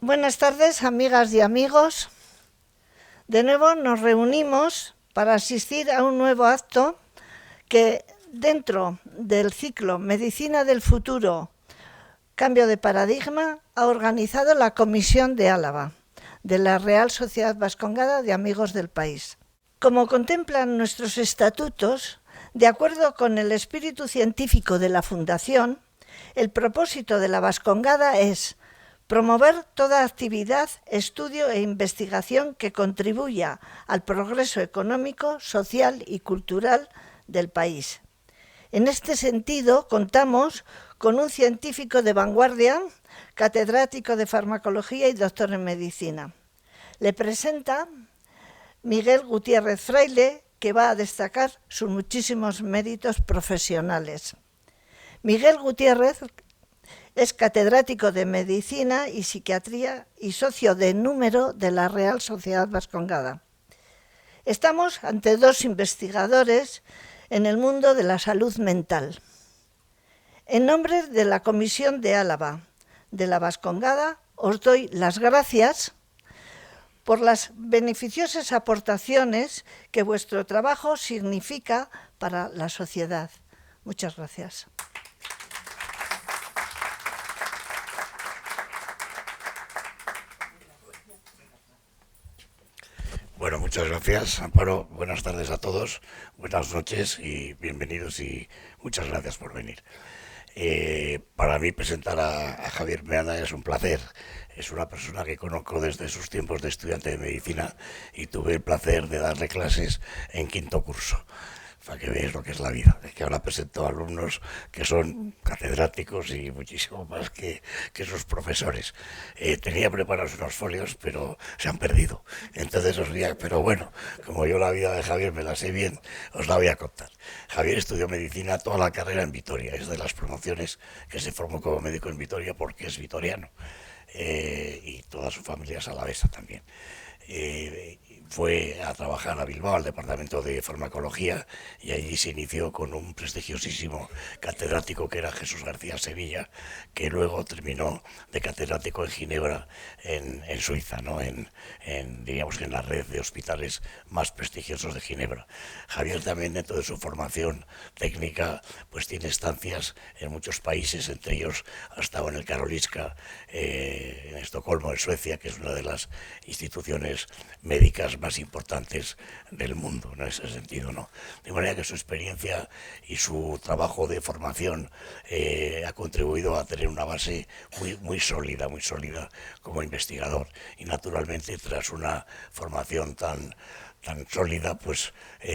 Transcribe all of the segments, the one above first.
Buenas tardes, amigas y amigos. De nuevo nos reunimos para asistir a un nuevo acto que dentro del ciclo Medicina del Futuro, Cambio de Paradigma, ha organizado la Comisión de Álava, de la Real Sociedad Vascongada de Amigos del País. Como contemplan nuestros estatutos, de acuerdo con el espíritu científico de la Fundación, el propósito de la Vascongada es promover toda actividad, estudio e investigación que contribuya al progreso económico, social y cultural del país. En este sentido, contamos con un científico de vanguardia, catedrático de farmacología y doctor en medicina. Le presenta Miguel Gutiérrez Fraile, que va a destacar sus muchísimos méritos profesionales. Miguel Gutiérrez es catedrático de Medicina y Psiquiatría y socio de número de la Real Sociedad Vascongada. Estamos ante dos investigadores en el mundo de la salud mental. En nombre de la Comisión de Álava de la Vascongada, os doy las gracias por las beneficiosas aportaciones que vuestro trabajo significa para la sociedad. Muchas gracias. Bueno, muchas gracias, Amparo. Buenas tardes a todos, buenas noches y bienvenidos y muchas gracias por venir. Para mí presentar a Javier Meana es un placer. Es una persona que conozco desde sus tiempos de estudiante de medicina y tuve el placer de darle clases en quinto curso. Para que veáis lo que es la vida, es que ahora presento alumnos que son catedráticos y muchísimo más que sus profesores. Tenía preparados unos folios, pero se han perdido. Entonces os diría, pero bueno, como yo la vida de Javier me la sé bien, os la voy a contar. Javier estudió medicina toda la carrera en Vitoria, es de las promociones que se formó como médico en Vitoria porque es vitoriano. Y toda su familia es alavesa también. Fue a trabajar a Bilbao, al departamento de farmacología, y allí se inició con un prestigiosísimo catedrático que era Jesús García Sevilla, que luego terminó de catedrático en Ginebra, en Suiza, ¿no? Diríamos que en la red de hospitales más prestigiosos de Ginebra. Javier también, dentro de su formación técnica, pues tiene estancias en muchos países, entre ellos ha estado en el Karolinska, en Estocolmo, en Suecia, que es una de las instituciones médicas más importantes del mundo, en ese sentido, ¿no? De manera que su experiencia y su trabajo de formación ha contribuido a tener una base muy sólida como investigador. Y naturalmente, tras una formación tan sólida, pues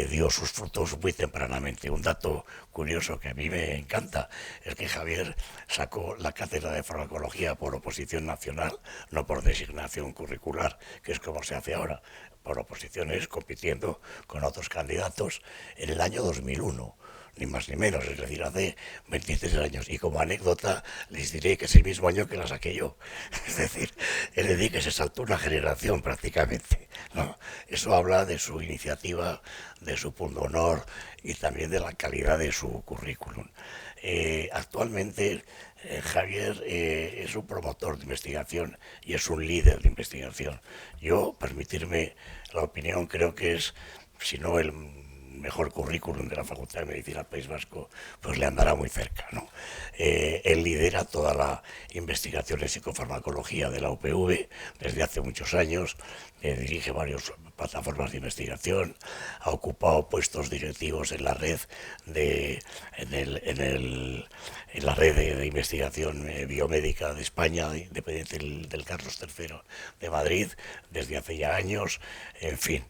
dio sus frutos muy tempranamente. Un dato curioso que a mí me encanta es que Javier sacó la cátedra de farmacología por oposición nacional, no por designación curricular, que es como se hace ahora, por oposiciones, compitiendo con otros candidatos en el año 2001. Ni más ni menos, es decir, hace 23 años. Y como anécdota les diré que es el mismo año que la saqué yo. Es decir, es decir, que se saltó una generación prácticamente, ¿no? Eso habla de su iniciativa, de su pundonor y también de la calidad de su currículum. Actualmente Javier es un promotor de investigación y es un líder de investigación. Yo, permitirme la opinión, creo que es, si no el mejor currículum de la Facultad de Medicina del País Vasco, pues le andará muy cerca, ¿no? Él lidera toda la investigación en psicofarmacología de la UPV desde hace muchos años, dirige varias plataformas de investigación, ha ocupado puestos directivos en la red en la red de investigación biomédica de España, dependiente del Carlos III de Madrid, desde hace ya años, en fin.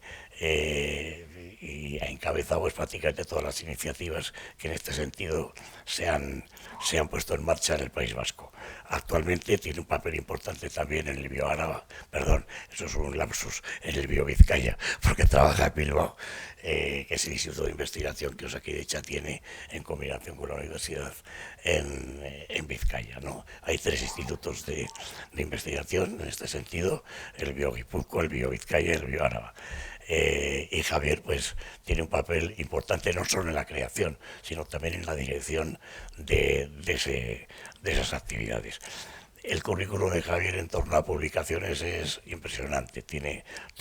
Y ha encabezado pues, prácticamente todas las iniciativas que en este sentido se han puesto en marcha en el País Vasco. Actualmente tiene un papel importante también en el BioAraba, perdón, eso es un lapsus, en el BioVizcaya, porque trabaja en Bilbao, que es el Instituto de Investigación que Osakidetza tiene en combinación con la universidad en Vizcaya, ¿no? Hay 3 institutos de investigación en este sentido, el BioGipuzkoa, el BioVizcaya y el BioAraba. Y Javier pues tiene un papel importante no solo en la creación, sino también en la dirección de esas actividades. El currículum de Javier en torno a publicaciones es impresionante.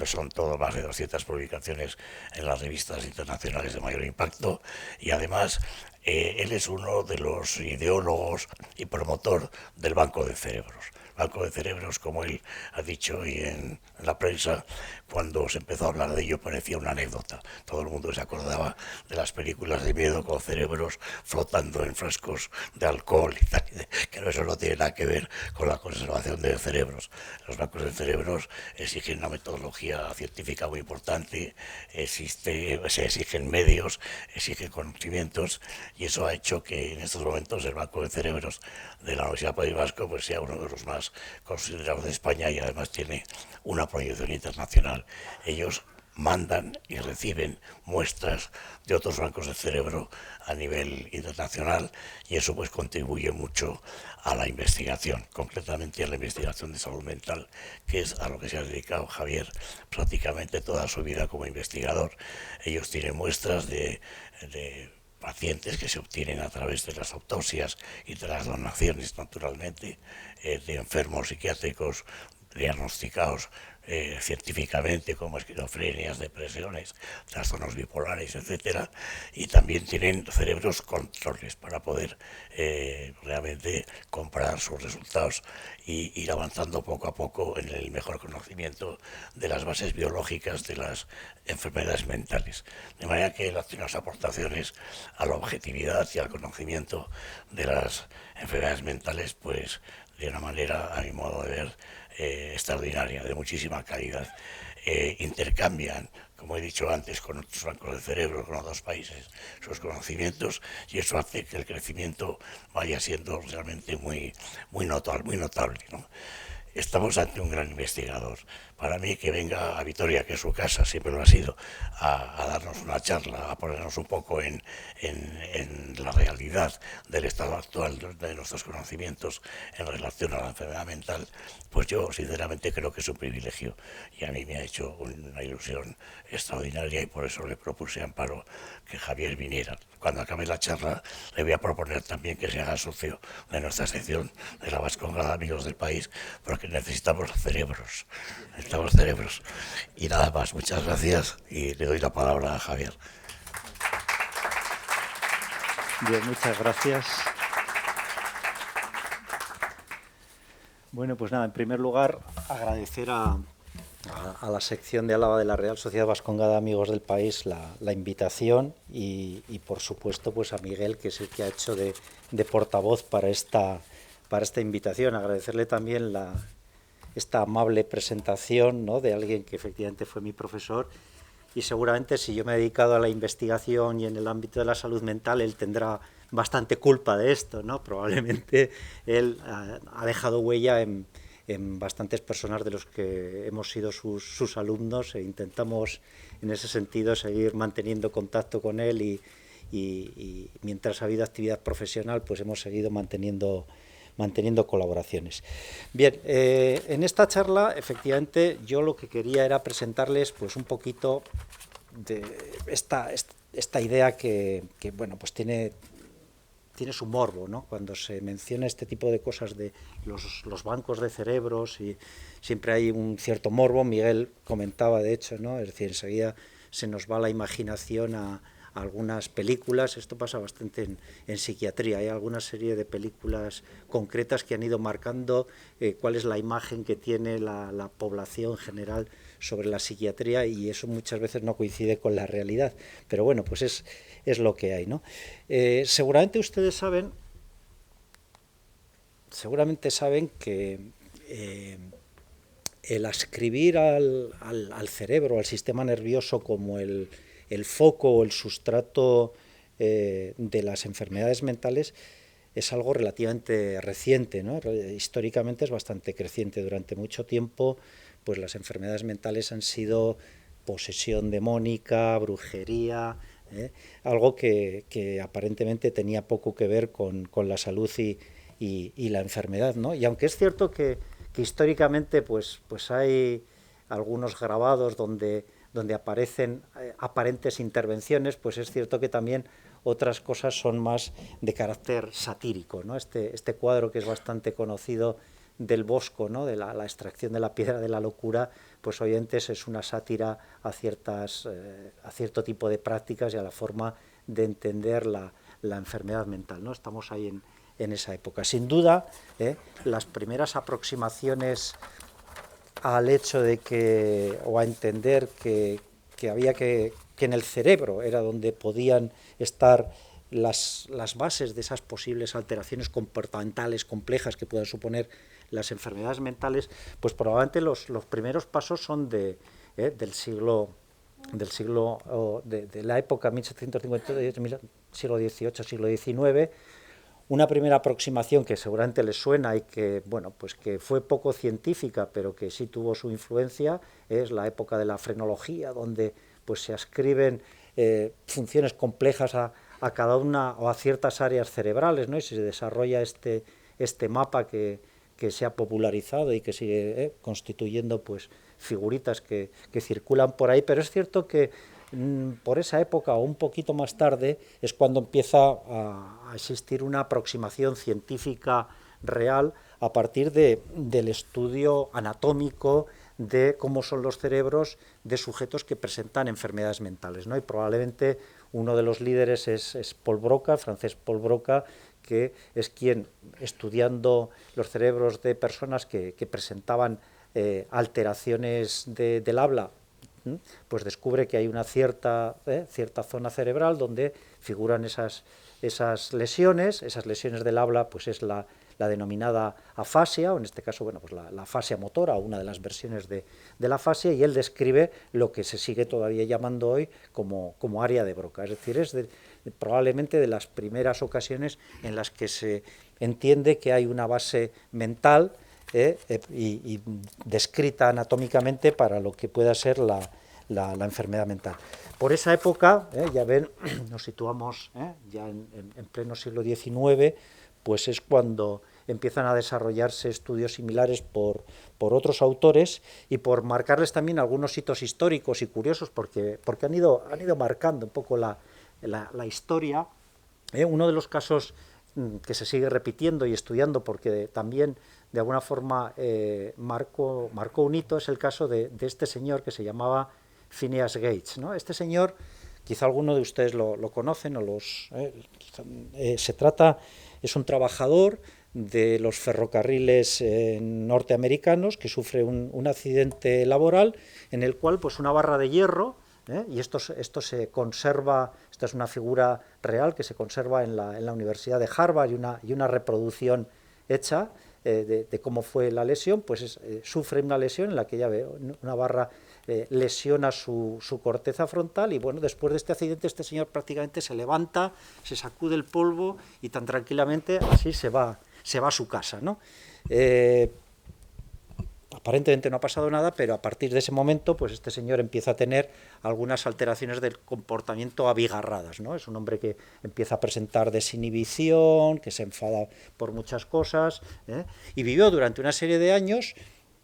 Son todo más de 200 publicaciones en las revistas internacionales de mayor impacto y además él es uno de los ideólogos y promotor del Banco de Cerebros. Banco de Cerebros, como él ha dicho hoy en la prensa, cuando se empezó a hablar de ello parecía una anécdota. Todo el mundo se acordaba de las películas de miedo con cerebros flotando en frascos de alcohol y tal, que eso no tiene nada que ver con la conservación de cerebros. Los bancos de cerebros exigen una metodología científica muy importante, se exigen medios, exigen conocimientos, y eso ha hecho que en estos momentos el Banco de Cerebros de la Universidad País Vasco pues sea uno de los más considerados de España y además tiene una proyección internacional. Ellos mandan y reciben muestras de otros bancos de cerebro a nivel internacional y eso pues contribuye mucho a la investigación, concretamente a la investigación de salud mental, que es a lo que se ha dedicado Javier prácticamente toda su vida como investigador. Ellos tienen muestras de pacientes que se obtienen a través de las autopsias y de las donaciones, naturalmente, de enfermos psiquiátricos diagnosticados científicamente como esquizofrenias, depresiones, trastornos bipolares, etcétera, y también tienen cerebros controles para poder realmente comparar sus resultados y ir avanzando poco a poco en el mejor conocimiento de las bases biológicas de las enfermedades mentales. De manera que él hace unas aportaciones a la objetividad y al conocimiento de las enfermedades mentales, pues de una manera, a mi modo de ver, extraordinaria, de muchísima calidad. Intercambian, como he dicho antes, con otros bancos de cerebro, con otros países, sus conocimientos, y eso hace que el crecimiento vaya siendo realmente muy notable, ¿no? Estamos ante un gran investigador. Para mí, que venga a Vitoria, que es su casa, siempre lo ha sido, a darnos una charla, a ponernos un poco en la realidad del estado actual de nuestros conocimientos en relación a la enfermedad mental, pues yo sinceramente creo que es un privilegio y a mí me ha hecho una ilusión extraordinaria y por eso le propuse a Amparo que Javier viniera. Cuando acabe la charla le voy a proponer también que se haga socio de nuestra sección de la Vascongada Amigos del País, porque necesitamos cerebros. Y nada más, muchas gracias y le doy la palabra a Javier. Bien, muchas gracias. Bueno, pues nada, en primer lugar, agradecer a la sección de Álava de la Real Sociedad Vascongada Amigos del País la invitación y por supuesto pues a Miguel, que es el que ha hecho de portavoz para esta invitación. Agradecerle también esta amable presentación, ¿no?, de alguien que efectivamente fue mi profesor, y seguramente si yo me he dedicado a la investigación y en el ámbito de la salud mental, él tendrá bastante culpa de esto, ¿no? Probablemente él ha dejado huella en bastantes personas de los que hemos sido sus alumnos, e intentamos en ese sentido seguir manteniendo contacto con él y mientras ha habido actividad profesional pues hemos seguido manteniendo colaboraciones. Bien, en esta charla efectivamente yo lo que quería era presentarles pues un poquito de esta idea que bueno, pues tiene su morbo, ¿no? Cuando se menciona este tipo de cosas de los bancos de cerebros, y siempre hay un cierto morbo. Miguel comentaba, de hecho, ¿no? Es decir, enseguida se nos va la imaginación a algunas películas. Esto pasa bastante en psiquiatría. Hay alguna serie de películas concretas que han ido marcando cuál es la imagen que tiene la población general sobre la psiquiatría, y eso muchas veces no coincide con la realidad. Pero bueno, pues es lo que hay, ¿no? Seguramente ustedes saben que el ascribir al cerebro, al sistema nervioso, como el foco o el sustrato de las enfermedades mentales es algo relativamente reciente, ¿no? Históricamente es bastante creciente. Durante mucho tiempo pues las enfermedades mentales han sido posesión demónica, brujería, algo que aparentemente tenía poco que ver con la salud y la enfermedad, ¿no? Y aunque es cierto que históricamente pues hay algunos grabados donde aparecen aparentes intervenciones, pues es cierto que también otras cosas son más de carácter satírico, ¿no? Este cuadro, que es bastante conocido, del Bosco, ¿no? De la extracción de la piedra de la locura, pues obviamente es una sátira a cierto tipo de prácticas y a la forma de entender la enfermedad mental, ¿no? Estamos ahí en esa época. Sin duda, las primeras aproximaciones al hecho de que, o a entender que había que en el cerebro era donde podían estar las bases de esas posibles alteraciones comportamentales complejas que puedan suponer las enfermedades mentales, pues probablemente los primeros pasos son de la época 1758, siglo XVIII, siglo XIX. Una primera aproximación que seguramente les suena y que, bueno, pues que fue poco científica, pero que sí tuvo su influencia, es la época de la frenología, donde pues se ascriben funciones complejas a cada una o a ciertas áreas cerebrales, ¿no? Y se desarrolla este mapa que se ha popularizado y que sigue constituyendo pues figuritas que circulan por ahí, pero es cierto que por esa época o un poquito más tarde es cuando empieza a existir una aproximación científica real a partir del estudio anatómico de cómo son los cerebros de sujetos que presentan enfermedades mentales, ¿no? Y probablemente uno de los líderes es Paul Broca, el francés Paul Broca, que es quien, estudiando los cerebros de personas que presentaban alteraciones del habla, pues descubre que hay una cierta zona cerebral donde figuran esas lesiones. Esas lesiones del habla pues es la denominada afasia, o en este caso, bueno, pues la afasia motora, o una de las versiones de la afasia, y él describe lo que se sigue todavía llamando hoy como área de Broca. Es decir, es probablemente de las primeras ocasiones en las que se entiende que hay una base mental y descrita anatómicamente para lo que pueda ser la enfermedad mental. Por esa época, ya ven, nos situamos ya en pleno siglo XIX, pues es cuando empiezan a desarrollarse estudios similares por otros autores y por marcarles también algunos hitos históricos y curiosos, porque han ido marcando un poco la historia. Uno de los casos que se sigue repitiendo y estudiando, porque también de alguna forma marcó un hito, es el caso de este señor que se llamaba Phineas Gates, ¿no? Este señor, quizá alguno de ustedes lo conocen, es un trabajador de los ferrocarriles norteamericanos que sufre un accidente laboral en el cual pues una barra de hierro, y esto se conserva, esta es una figura real que se conserva en la Universidad de Harvard, y una reproducción hecha de cómo fue la lesión, pues sufre una lesión en la que ya veo una barra lesiona su corteza frontal, y bueno, después de este accidente este señor prácticamente se levanta, se sacude el polvo y tan tranquilamente así se va a su casa, ¿no? Aparentemente no ha pasado nada, pero a partir de ese momento pues este señor empieza a tener algunas alteraciones del comportamiento abigarradas, ¿no? Es un hombre que empieza a presentar desinhibición, que se enfada por muchas cosas, y vivió durante una serie de años.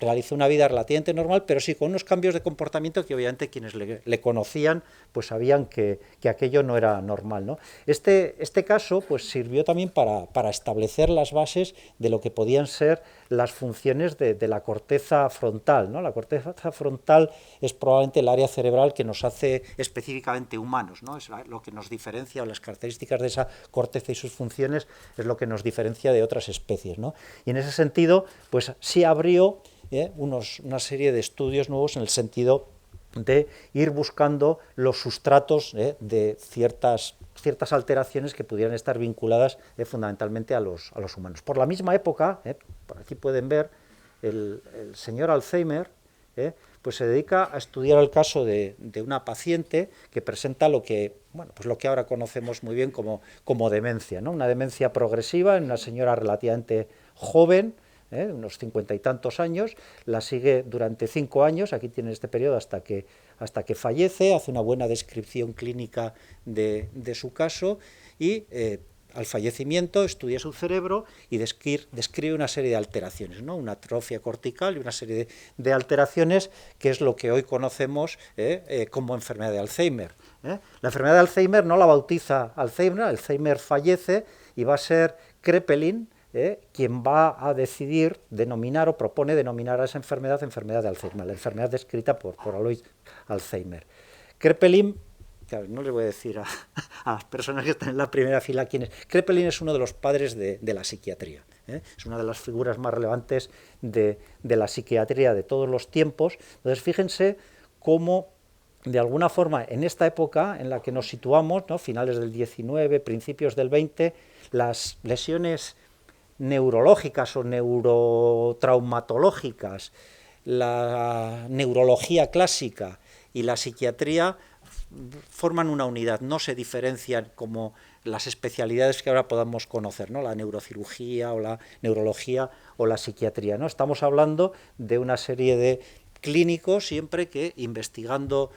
Realizó una vida relativamente normal, pero sí con unos cambios de comportamiento que obviamente quienes le conocían pues sabían que aquello no era normal, ¿no? Este caso pues sirvió también para establecer las bases de lo que podían ser las funciones de la corteza frontal, ¿no? La corteza frontal es probablemente el área cerebral que nos hace específicamente humanos, ¿no? Es lo que nos diferencia, o las características de esa corteza y sus funciones es lo que nos diferencia de otras especies, ¿no? Y en ese sentido pues sí abrió una serie de estudios nuevos en el sentido de ir buscando los sustratos de ciertas alteraciones que pudieran estar vinculadas fundamentalmente a los humanos. Por la misma época, por aquí pueden ver, el señor Alzheimer pues se dedica a estudiar el caso de una paciente que presenta lo que ahora conocemos muy bien como demencia, ¿no? Una demencia progresiva en una señora relativamente joven, unos 50 y tantos años, la sigue durante 5 años, aquí tienen este periodo hasta que fallece, hace una buena descripción clínica de su caso y al fallecimiento estudia su cerebro y describe una serie de alteraciones, ¿no? Una atrofia cortical y una serie de alteraciones que es lo que hoy conocemos como enfermedad de Alzheimer. La enfermedad de Alzheimer no la bautiza Alzheimer fallece y va a ser Kraepelin, quien va a decidir denominar o propone denominar a esa enfermedad enfermedad de Alzheimer, la enfermedad descrita por Alois Alzheimer. Kraepelin, claro, no les voy a decir a las personas que están en la primera fila quién es. Kraepelin es uno de los padres de la psiquiatría, es una de las figuras más relevantes de la psiquiatría de todos los tiempos. Entonces, fíjense cómo, de alguna forma, en esta época en la que nos situamos, ¿no?, finales del 19, principios del 20, las lesiones neurológicas o neurotraumatológicas, la neurología clásica y la psiquiatría forman una unidad, no se diferencian como las especialidades que ahora podamos conocer, ¿no?, la neurocirugía o la neurología o la psiquiatría, ¿no? Estamos hablando de una serie de clínicos siempre que, investigando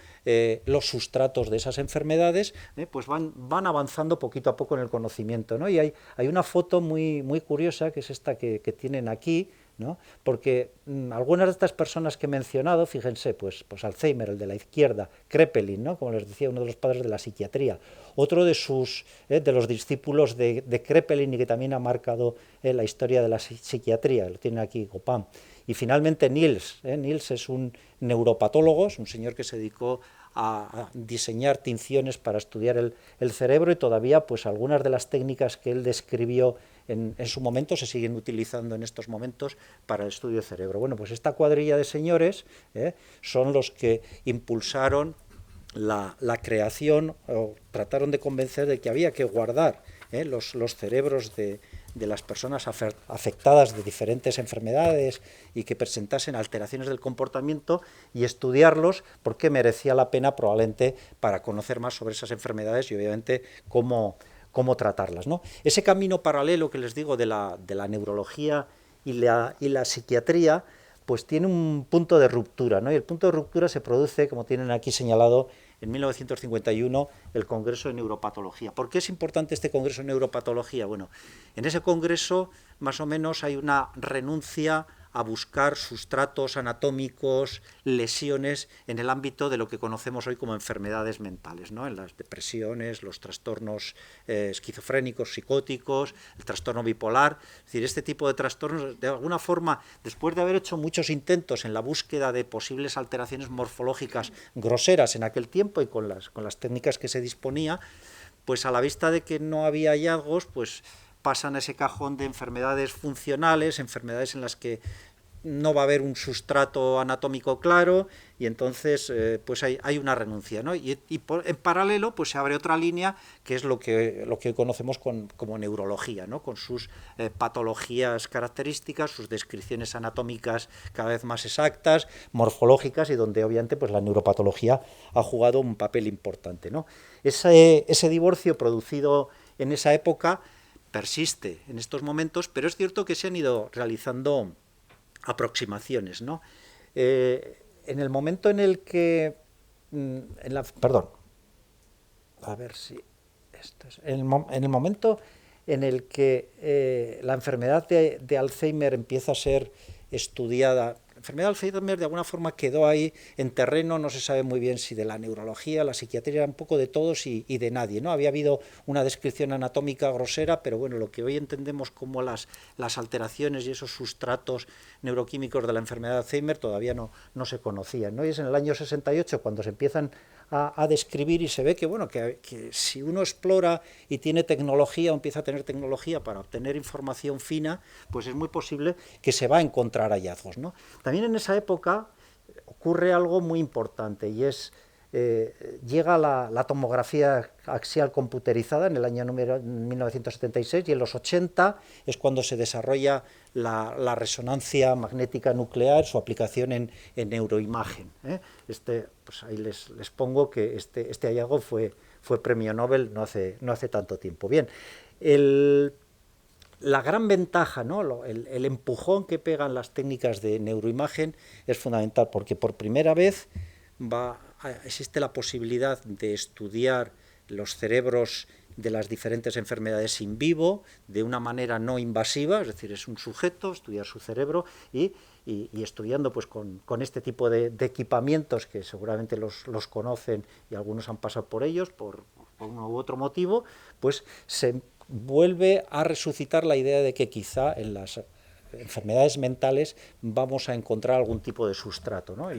los sustratos de esas enfermedades, pues van avanzando poquito a poco en el conocimiento, ¿no? Y hay una foto muy curiosa, que es esta que tienen aquí, ¿no?, porque algunas de estas personas que he mencionado, fíjense, pues Alzheimer, el de la izquierda, Kraepelin, ¿no?, como les decía, uno de los padres de la psiquiatría, otro de los discípulos de Kraepelin y que también ha marcado la historia de la psiquiatría, lo tiene aquí Gopin. Y finalmente Niels es un neuropatólogo, es un señor que se dedicó a diseñar tinciones para estudiar el cerebro, y todavía pues algunas de las técnicas que él describió en su momento se siguen utilizando en estos momentos para el estudio del cerebro. Bueno, pues esta cuadrilla de señores son los que impulsaron la creación, o trataron de convencer de que había que guardar los cerebros de las personas afectadas de diferentes enfermedades y que presentasen alteraciones del comportamiento, y estudiarlos porque merecía la pena probablemente para conocer más sobre esas enfermedades y obviamente cómo tratarlas, ¿no? Ese camino paralelo que les digo de la neurología y la psiquiatría, pues tiene un punto de ruptura, ¿no? Y el punto de ruptura se produce, como tienen aquí señalado, en 1951, el Congreso de Neuropatología. ¿Por qué es importante este Congreso de Neuropatología? Bueno, en ese congreso más o menos hay una renuncia a buscar sustratos anatómicos, lesiones en el ámbito de lo que conocemos hoy como enfermedades mentales, ¿no?, en las depresiones, los trastornos esquizofrénicos, psicóticos, el trastorno bipolar. Es decir, este tipo de trastornos, de alguna forma, después de haber hecho muchos intentos en la búsqueda de posibles alteraciones morfológicas groseras en aquel tiempo y con las técnicas que se disponía, pues a la vista de que no había hallazgos, pues pasan a ese cajón de enfermedades funcionales, enfermedades en las que no va a haber un sustrato anatómico claro, y entonces pues hay una renuncia, ¿no? Y en paralelo pues se abre otra línea, que es lo que hoy conocemos como neurología, ¿no?, con sus patologías características, sus descripciones anatómicas cada vez más exactas, morfológicas, y donde obviamente pues la neuropatología ha jugado un papel importante, ¿no? Ese divorcio producido en esa época persiste en estos momentos, pero es cierto que se han ido realizando aproximaciones, ¿no? En el momento en el que en el momento en el que la enfermedad de Alzheimer empieza a ser estudiada, la enfermedad de Alzheimer de alguna forma quedó ahí en terreno, no se sabe muy bien si de la neurología, la psiquiatría, era un poco de todos y de nadie, ¿no? Había habido una descripción anatómica grosera, pero bueno, lo que hoy entendemos como las alteraciones y esos sustratos neuroquímicos de la enfermedad de Alzheimer todavía no se conocían, ¿no? Y es en el año 68 cuando se empiezan a describir, y se ve que, bueno, que si uno explora y tiene tecnología o empieza a tener tecnología para obtener información fina, pues es muy posible que se va a encontrar hallazgos, ¿no? También en esa época ocurre algo muy importante, y es llega la tomografía axial computerizada en el año 1976, y en los 80 es cuando se desarrolla la resonancia magnética nuclear, su aplicación en neuroimagen, ¿eh? Pues ahí les pongo que este hallazgo fue premio Nobel no hace tanto tiempo. Bien, la gran ventaja, ¿no?, el empujón que pegan las técnicas de neuroimagen es fundamental, porque por primera vez existe la posibilidad de estudiar los cerebros de las diferentes enfermedades in vivo de una manera no invasiva, es decir, es un sujeto, estudiar su cerebro y estudiando pues con este tipo de equipamientos que seguramente los conocen y algunos han pasado por ellos por uno u otro motivo, pues se vuelve a resucitar la idea de que quizá en las enfermedades mentales vamos a encontrar algún tipo de sustrato, ¿no?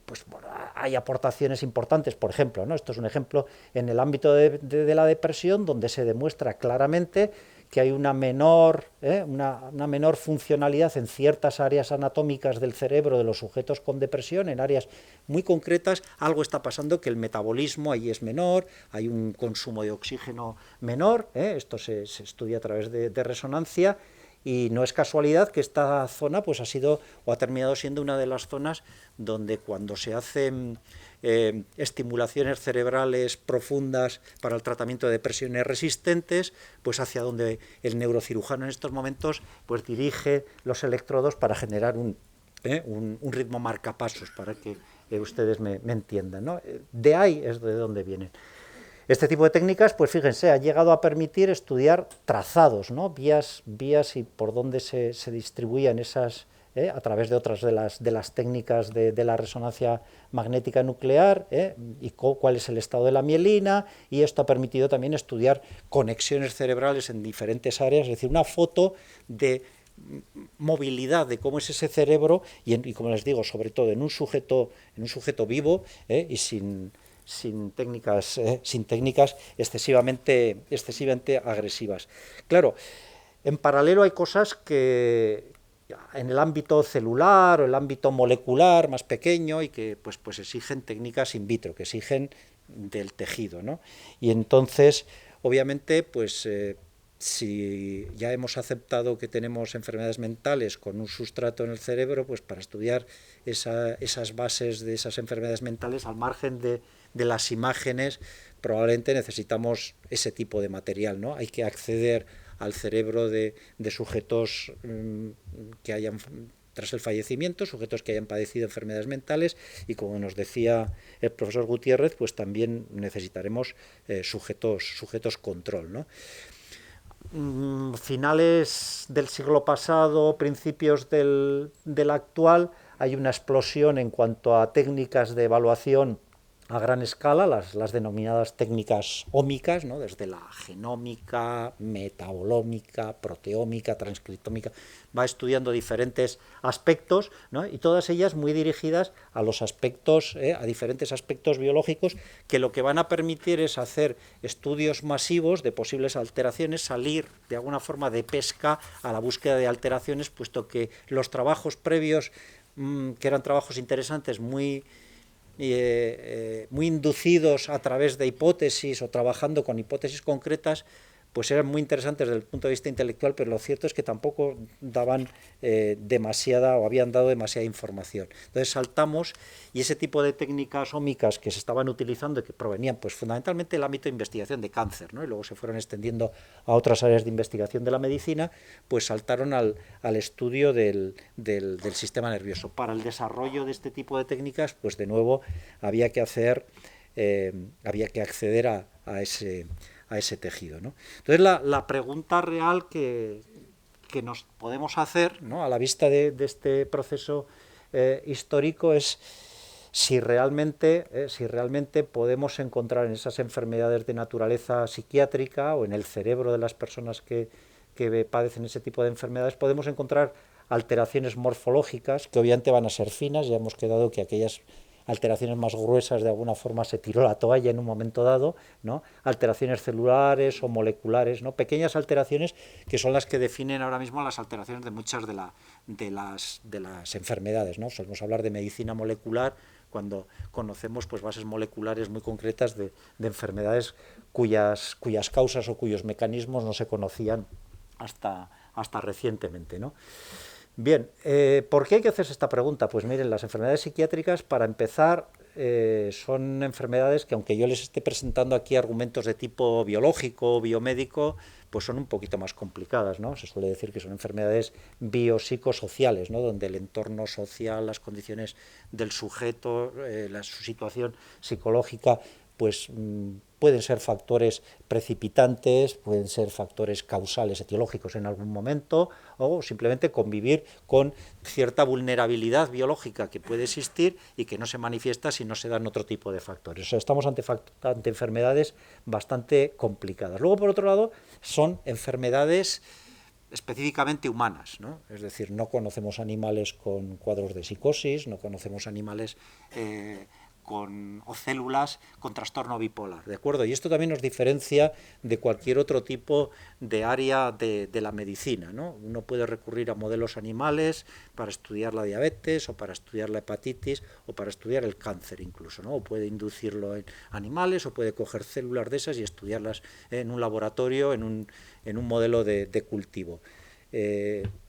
Pues bueno, hay aportaciones importantes, por ejemplo, ¿no? Esto es un ejemplo en el ámbito de la depresión, donde se demuestra claramente que hay una menor funcionalidad en ciertas áreas anatómicas del cerebro de los sujetos con depresión, en áreas muy concretas. Algo está pasando, que el metabolismo ahí es menor, hay un consumo de oxígeno menor, esto se estudia a través de resonancia, y no es casualidad que esta zona pues ha sido o ha terminado siendo una de las zonas donde, cuando se hacen estimulaciones cerebrales profundas para el tratamiento de depresiones resistentes, pues hacia donde el neurocirujano en estos momentos pues dirige los electrodos para generar un ritmo marcapasos, para que ustedes me entiendan, ¿no? De ahí es de donde vienen. Este tipo de técnicas, pues fíjense, ha llegado a permitir estudiar trazados, ¿no? Vías y por dónde se distribuían esas, a través de otras de las técnicas de la resonancia magnética nuclear, y cuál es el estado de la mielina, y esto ha permitido también estudiar conexiones cerebrales en diferentes áreas, es decir, una foto de movilidad de cómo es ese cerebro, y como les digo, sobre todo en un sujeto vivo, y sin técnicas excesivamente agresivas. Claro, en paralelo hay cosas que en el ámbito celular o el ámbito molecular más pequeño, y que pues exigen técnicas in vitro, que exigen del tejido, ¿no? Y entonces, obviamente, pues si ya hemos aceptado que tenemos enfermedades mentales con un sustrato en el cerebro, pues para estudiar esas bases de esas enfermedades mentales, al margen de las imágenes, probablemente necesitamos ese tipo de material, ¿no? Hay que acceder al cerebro de sujetos que hayan, tras el fallecimiento, sujetos que hayan padecido enfermedades mentales, y como nos decía el profesor Gutiérrez, pues también necesitaremos sujetos control, ¿no? Finales del siglo pasado, principios del actual, hay una explosión en cuanto a técnicas de evaluación a gran escala, las denominadas técnicas ómicas, ¿no? Desde la genómica, metabolómica, proteómica, transcriptómica, va estudiando diferentes aspectos, ¿no? Y todas ellas muy dirigidas a los aspectos, a diferentes aspectos biológicos, que lo que van a permitir es hacer estudios masivos de posibles alteraciones, salir de alguna forma de pesca a la búsqueda de alteraciones, puesto que los trabajos previos, que eran trabajos interesantes, muy inducidos a través de hipótesis o trabajando con hipótesis concretas, pues eran muy interesantes desde el punto de vista intelectual, pero lo cierto es que tampoco daban habían dado demasiada información. Entonces saltamos, y ese tipo de técnicas ómicas que se estaban utilizando, que provenían pues fundamentalmente del ámbito de investigación de cáncer, ¿no? Y luego se fueron extendiendo a otras áreas de investigación de la medicina, pues saltaron al estudio del sistema nervioso. Para el desarrollo de este tipo de técnicas, pues de nuevo había que acceder a ese tejido, ¿no? Entonces la pregunta real que nos podemos hacer, ¿no?, a la vista de este proceso histórico, es si realmente podemos encontrar en esas enfermedades de naturaleza psiquiátrica o en el cerebro de las personas que padecen ese tipo de enfermedades, podemos encontrar alteraciones morfológicas, que obviamente van a ser finas. Ya hemos quedado que aquellas alteraciones más gruesas de alguna forma se tiró la toalla en un momento dado, ¿no? Alteraciones celulares o moleculares, ¿no? Pequeñas alteraciones que son las que definen ahora mismo las alteraciones de muchas de las enfermedades, ¿no? Solemos hablar de medicina molecular cuando conocemos pues bases moleculares muy concretas de enfermedades cuyas causas o cuyos mecanismos no se conocían hasta recientemente, ¿no? Bien, ¿por qué hay que hacerse esta pregunta? Pues miren, las enfermedades psiquiátricas, para empezar, son enfermedades que, aunque yo les esté presentando aquí argumentos de tipo biológico o biomédico, pues son un poquito más complicadas, ¿no? Se suele decir que son enfermedades biopsicosociales, ¿no?, donde el entorno social, las condiciones del sujeto, su situación psicológica, pues pueden ser factores precipitantes, pueden ser factores causales etiológicos en algún momento, o simplemente convivir con cierta vulnerabilidad biológica que puede existir y que no se manifiesta si no se dan otro tipo de factores. O sea, estamos ante enfermedades bastante complicadas. Luego, por otro lado, son enfermedades específicamente humanas, ¿no? Es decir, no conocemos animales con cuadros de psicosis, no conocemos animales o células con trastorno bipolar, ¿de acuerdo? Y esto también nos diferencia de cualquier otro tipo de área de la medicina, ¿no? Uno puede recurrir a modelos animales para estudiar la diabetes, o para estudiar la hepatitis, o para estudiar el cáncer incluso, ¿no? O puede inducirlo en animales, o puede coger células de esas y estudiarlas en un laboratorio, en un modelo de cultivo.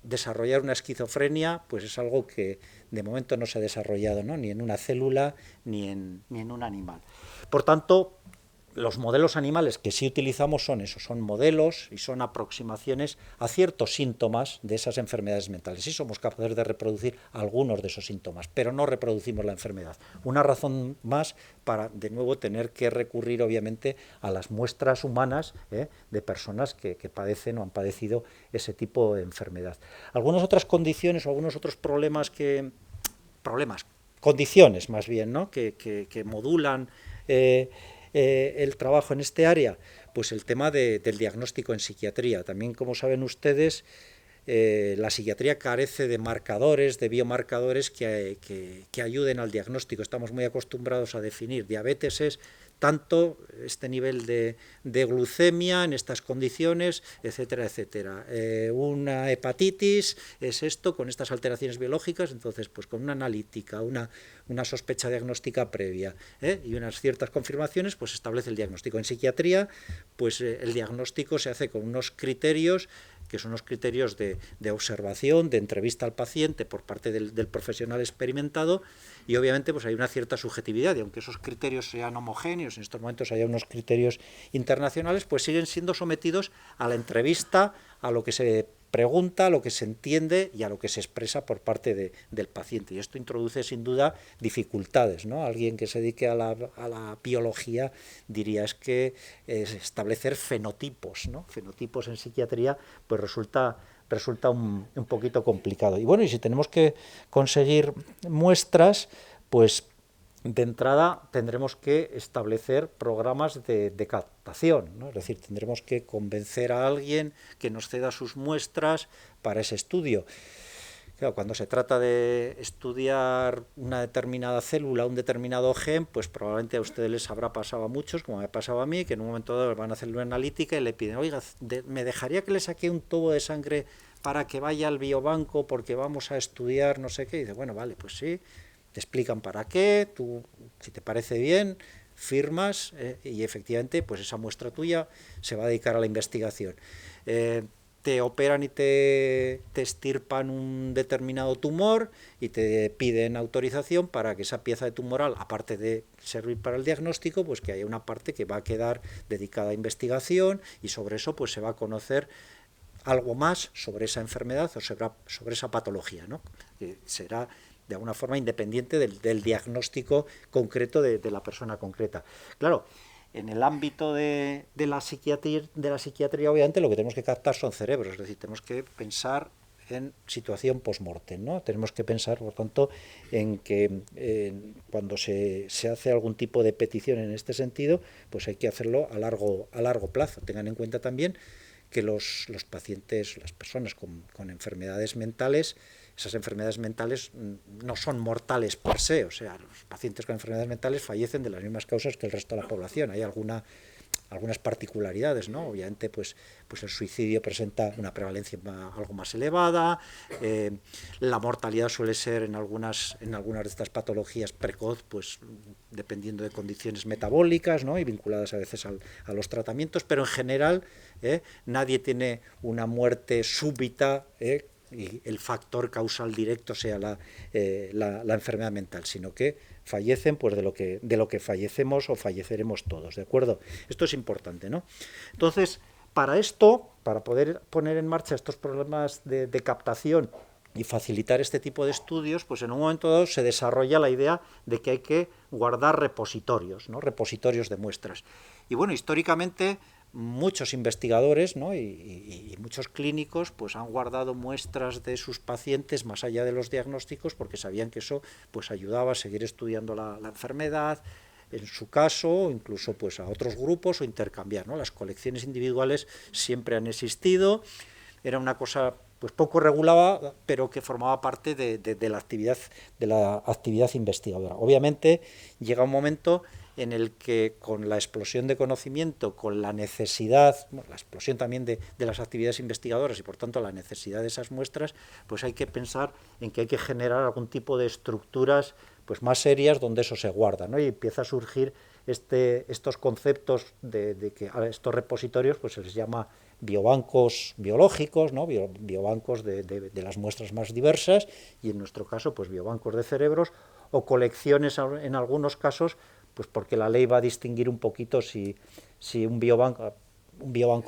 Desarrollar una esquizofrenia pues es algo que de momento no se ha desarrollado, ¿no? Ni en una célula ni en un animal. Por tanto, los modelos animales que sí utilizamos son esos, son modelos y son aproximaciones a ciertos síntomas de esas enfermedades mentales. Sí somos capaces de reproducir algunos de esos síntomas, pero no reproducimos la enfermedad. Una razón más para, de nuevo, tener que recurrir, obviamente, a las muestras humanas de personas que padecen o han padecido ese tipo de enfermedad. Algunas otras condiciones o algunos otros condiciones más bien, ¿no? que modulan el trabajo en este área, pues el tema del diagnóstico en psiquiatría. También, como saben ustedes, la psiquiatría carece de marcadores, de biomarcadores que ayuden al diagnóstico. Estamos muy acostumbrados a definir diabetes es tanto este nivel de glucemia en estas condiciones, etcétera, etcétera. Una hepatitis es esto, con estas alteraciones biológicas, entonces pues con una analítica, una sospecha diagnóstica previa y unas ciertas confirmaciones, pues establece el diagnóstico. En psiquiatría, pues el diagnóstico se hace con unos criterios que son los criterios de observación, de entrevista al paciente por parte del profesional experimentado, y obviamente pues hay una cierta subjetividad, y aunque esos criterios sean homogéneos, en estos momentos haya unos criterios internacionales, pues siguen siendo sometidos a la entrevista, a lo que se pregunta, a lo que se entiende y a lo que se expresa por parte del paciente. Y esto introduce sin duda dificultades, ¿no? Alguien que se dedique a la biología diría es que establecer fenotipos, ¿no? Fenotipos en psiquiatría pues resulta un poquito complicado. Y bueno, y si tenemos que conseguir muestras, pues de entrada tendremos que establecer programas de captación, ¿no? Es decir, tendremos que convencer a alguien que nos ceda sus muestras para ese estudio. Claro, cuando se trata de estudiar una determinada célula, un determinado gen, pues probablemente a ustedes les habrá pasado a muchos, como me ha pasado a mí, que en un momento dado van a hacer una analítica y le piden, oiga, ¿me dejaría que le saque un tubo de sangre para que vaya al biobanco porque vamos a estudiar no sé qué? Y dice, bueno, vale, pues sí. Te explican para qué, tú, si te parece bien, firmas y efectivamente pues esa muestra tuya se va a dedicar a la investigación. Te operan y te extirpan un determinado tumor y te piden autorización para que esa pieza de tumoral, aparte de servir para el diagnóstico, pues que haya una parte que va a quedar dedicada a investigación, y sobre eso pues se va a conocer algo más sobre esa enfermedad o sobre esa patología, ¿no? Será de alguna forma independiente del diagnóstico concreto de la persona concreta. Claro, en el ámbito de la psiquiatría, obviamente, lo que tenemos que captar son cerebros, es decir, tenemos que pensar en situación post-mortem, ¿no? Tenemos que pensar, por tanto, en que cuando se hace algún tipo de petición en este sentido, pues hay que hacerlo a largo plazo. Tengan en cuenta también que los pacientes, las personas con enfermedades mentales, esas enfermedades mentales no son mortales per se, o sea, los pacientes con enfermedades mentales fallecen de las mismas causas que el resto de la población. Hay algunas particularidades, ¿no? Obviamente, pues el suicidio presenta una prevalencia algo más elevada, la mortalidad suele ser en algunas de estas patologías precoz, pues dependiendo de condiciones metabólicas, ¿no? Y vinculadas a veces a los tratamientos, pero en general nadie tiene una muerte súbita, y el factor causal directo sea la enfermedad mental, sino que fallecen pues de lo que fallecemos o falleceremos todos, ¿de acuerdo? Esto es importante, ¿no? Entonces, para poder poner en marcha estos problemas de captación y facilitar este tipo de estudios, pues en un momento dado se desarrolla la idea de que hay que guardar repositorios, ¿no? Repositorios de muestras. Y bueno, históricamente muchos investigadores, ¿no? y muchos clínicos pues han guardado muestras de sus pacientes más allá de los diagnósticos porque sabían que eso pues ayudaba a seguir estudiando la enfermedad, en su caso, incluso pues a otros grupos o intercambiar, ¿no? Las colecciones individuales siempre han existido, era una cosa pues poco regulada, pero que formaba parte de la actividad investigadora. Obviamente llega un momento en el que con la explosión de conocimiento, con la necesidad, bueno, la explosión también de las actividades investigadoras y por tanto la necesidad de esas muestras, pues hay que pensar en que hay que generar algún tipo de estructuras pues más serias donde eso se guarda, ¿no? Y empieza a surgir estos conceptos de que a estos repositorios pues se les llama biobancos biológicos, ¿no? Biobancos de las muestras más diversas y en nuestro caso pues biobancos de cerebros o colecciones en algunos casos pues porque la ley va a distinguir un poquito si un biobanco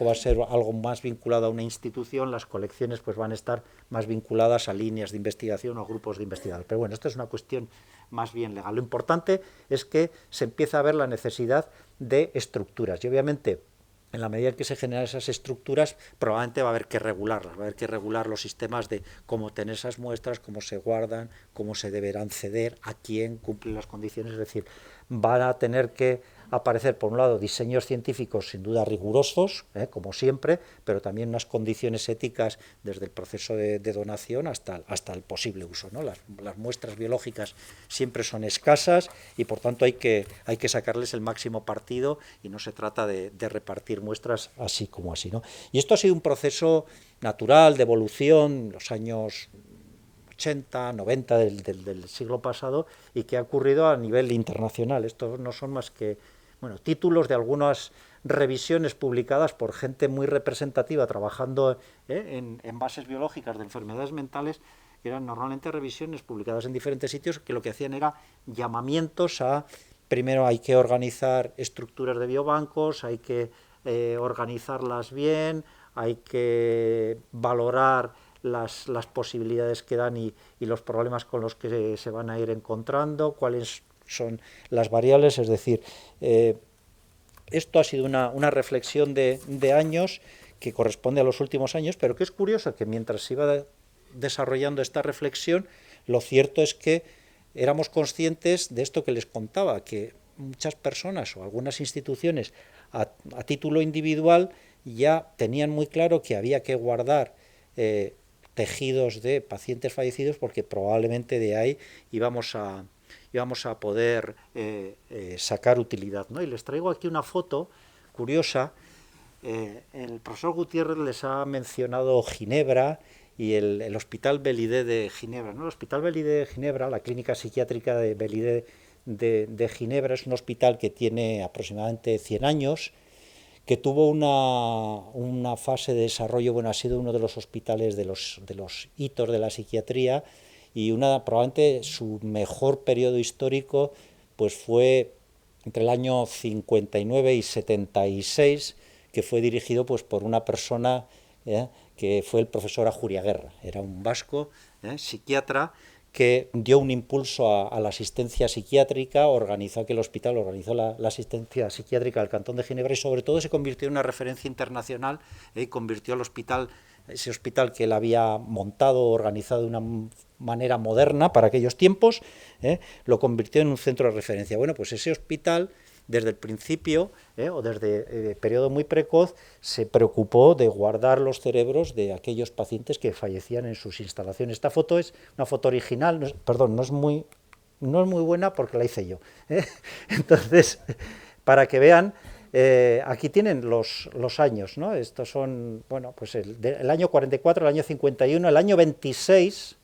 va a ser algo más vinculado a una institución, las colecciones pues van a estar más vinculadas a líneas de investigación o grupos de investigadores. Pero bueno, esto es una cuestión más bien legal. Lo importante es que se empieza a ver la necesidad de estructuras y obviamente en la medida en que se generan esas estructuras, probablemente va a haber que regularlas, va a haber que regular los sistemas de cómo tener esas muestras, cómo se guardan, cómo se deberán ceder, a quién cumplen las condiciones, es decir, van a tener que aparecer, por un lado, diseños científicos sin duda rigurosos, como siempre, pero también unas condiciones éticas desde el proceso de donación hasta el posible uso, ¿no? Las muestras biológicas siempre son escasas y por tanto hay que sacarles el máximo partido y no se trata de repartir muestras así como así, ¿no? Y esto ha sido un proceso natural de evolución, los años 80, 90 del siglo pasado y que ha ocurrido a nivel internacional. Estos no son más que títulos de algunas revisiones publicadas por gente muy representativa trabajando en bases biológicas de enfermedades mentales, que eran normalmente revisiones publicadas en diferentes sitios que lo que hacían era llamamientos a, primero hay que organizar estructuras de biobancos, hay que organizarlas bien, hay que valorar las posibilidades que dan y los problemas con los que se van a ir encontrando, cuáles son las variables, es decir, esto ha sido una reflexión de años que corresponde a los últimos años, pero que es curioso que mientras se iba desarrollando esta reflexión, lo cierto es que éramos conscientes de esto que les contaba, que muchas personas o algunas instituciones a título individual ya tenían muy claro que había que guardar tejidos de pacientes fallecidos porque probablemente de ahí íbamos a poder sacar utilidad, ¿no? Y les traigo aquí una foto curiosa. El profesor Gutiérrez les ha mencionado Ginebra y el Hospital Belidé de Ginebra, ¿no? El Hospital Belidé de Ginebra, la clínica psiquiátrica de Belidé de Ginebra, es un hospital que tiene aproximadamente 100 años, que tuvo una fase de desarrollo, ha sido uno de los hospitales de los hitos de la psiquiatría y probablemente su mejor periodo histórico pues fue entre el año 59 y 76, que fue dirigido pues por una persona que fue el profesor Ajuriaguerra, era un vasco, psiquiatra, que dio un impulso a la asistencia psiquiátrica, organizó la asistencia psiquiátrica del Cantón de Ginebra y sobre todo se convirtió en una referencia internacional y convirtió ese hospital que él había montado, organizado de una manera moderna para aquellos tiempos, lo convirtió en un centro de referencia. Bueno, pues ese hospital desde el principio o desde periodo muy precoz se preocupó de guardar los cerebros de aquellos pacientes que fallecían en sus instalaciones. Esta foto es una foto original, no es muy buena porque la hice yo. Entonces, para que vean, aquí tienen los años, ¿no? Estos son, pues el año 44, el año 51, el año 26,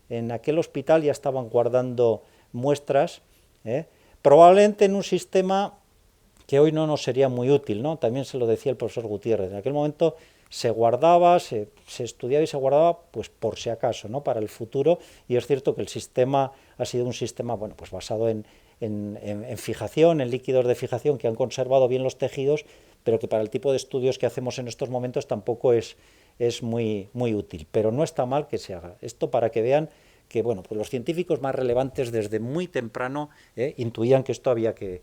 en aquel hospital ya estaban guardando muestras, probablemente en un sistema que hoy no nos sería muy útil, ¿no? También se lo decía el profesor Gutiérrez. En aquel momento se guardaba, se estudiaba y se guardaba pues por si acaso, ¿no? Para el futuro, y es cierto que el sistema ha sido un sistema pues basado en fijación, en líquidos de fijación que han conservado bien los tejidos, pero que para el tipo de estudios que hacemos en estos momentos tampoco es es muy, muy útil, pero no está mal que se haga. Esto para que vean que bueno, pues los científicos más relevantes desde muy temprano intuían que esto había que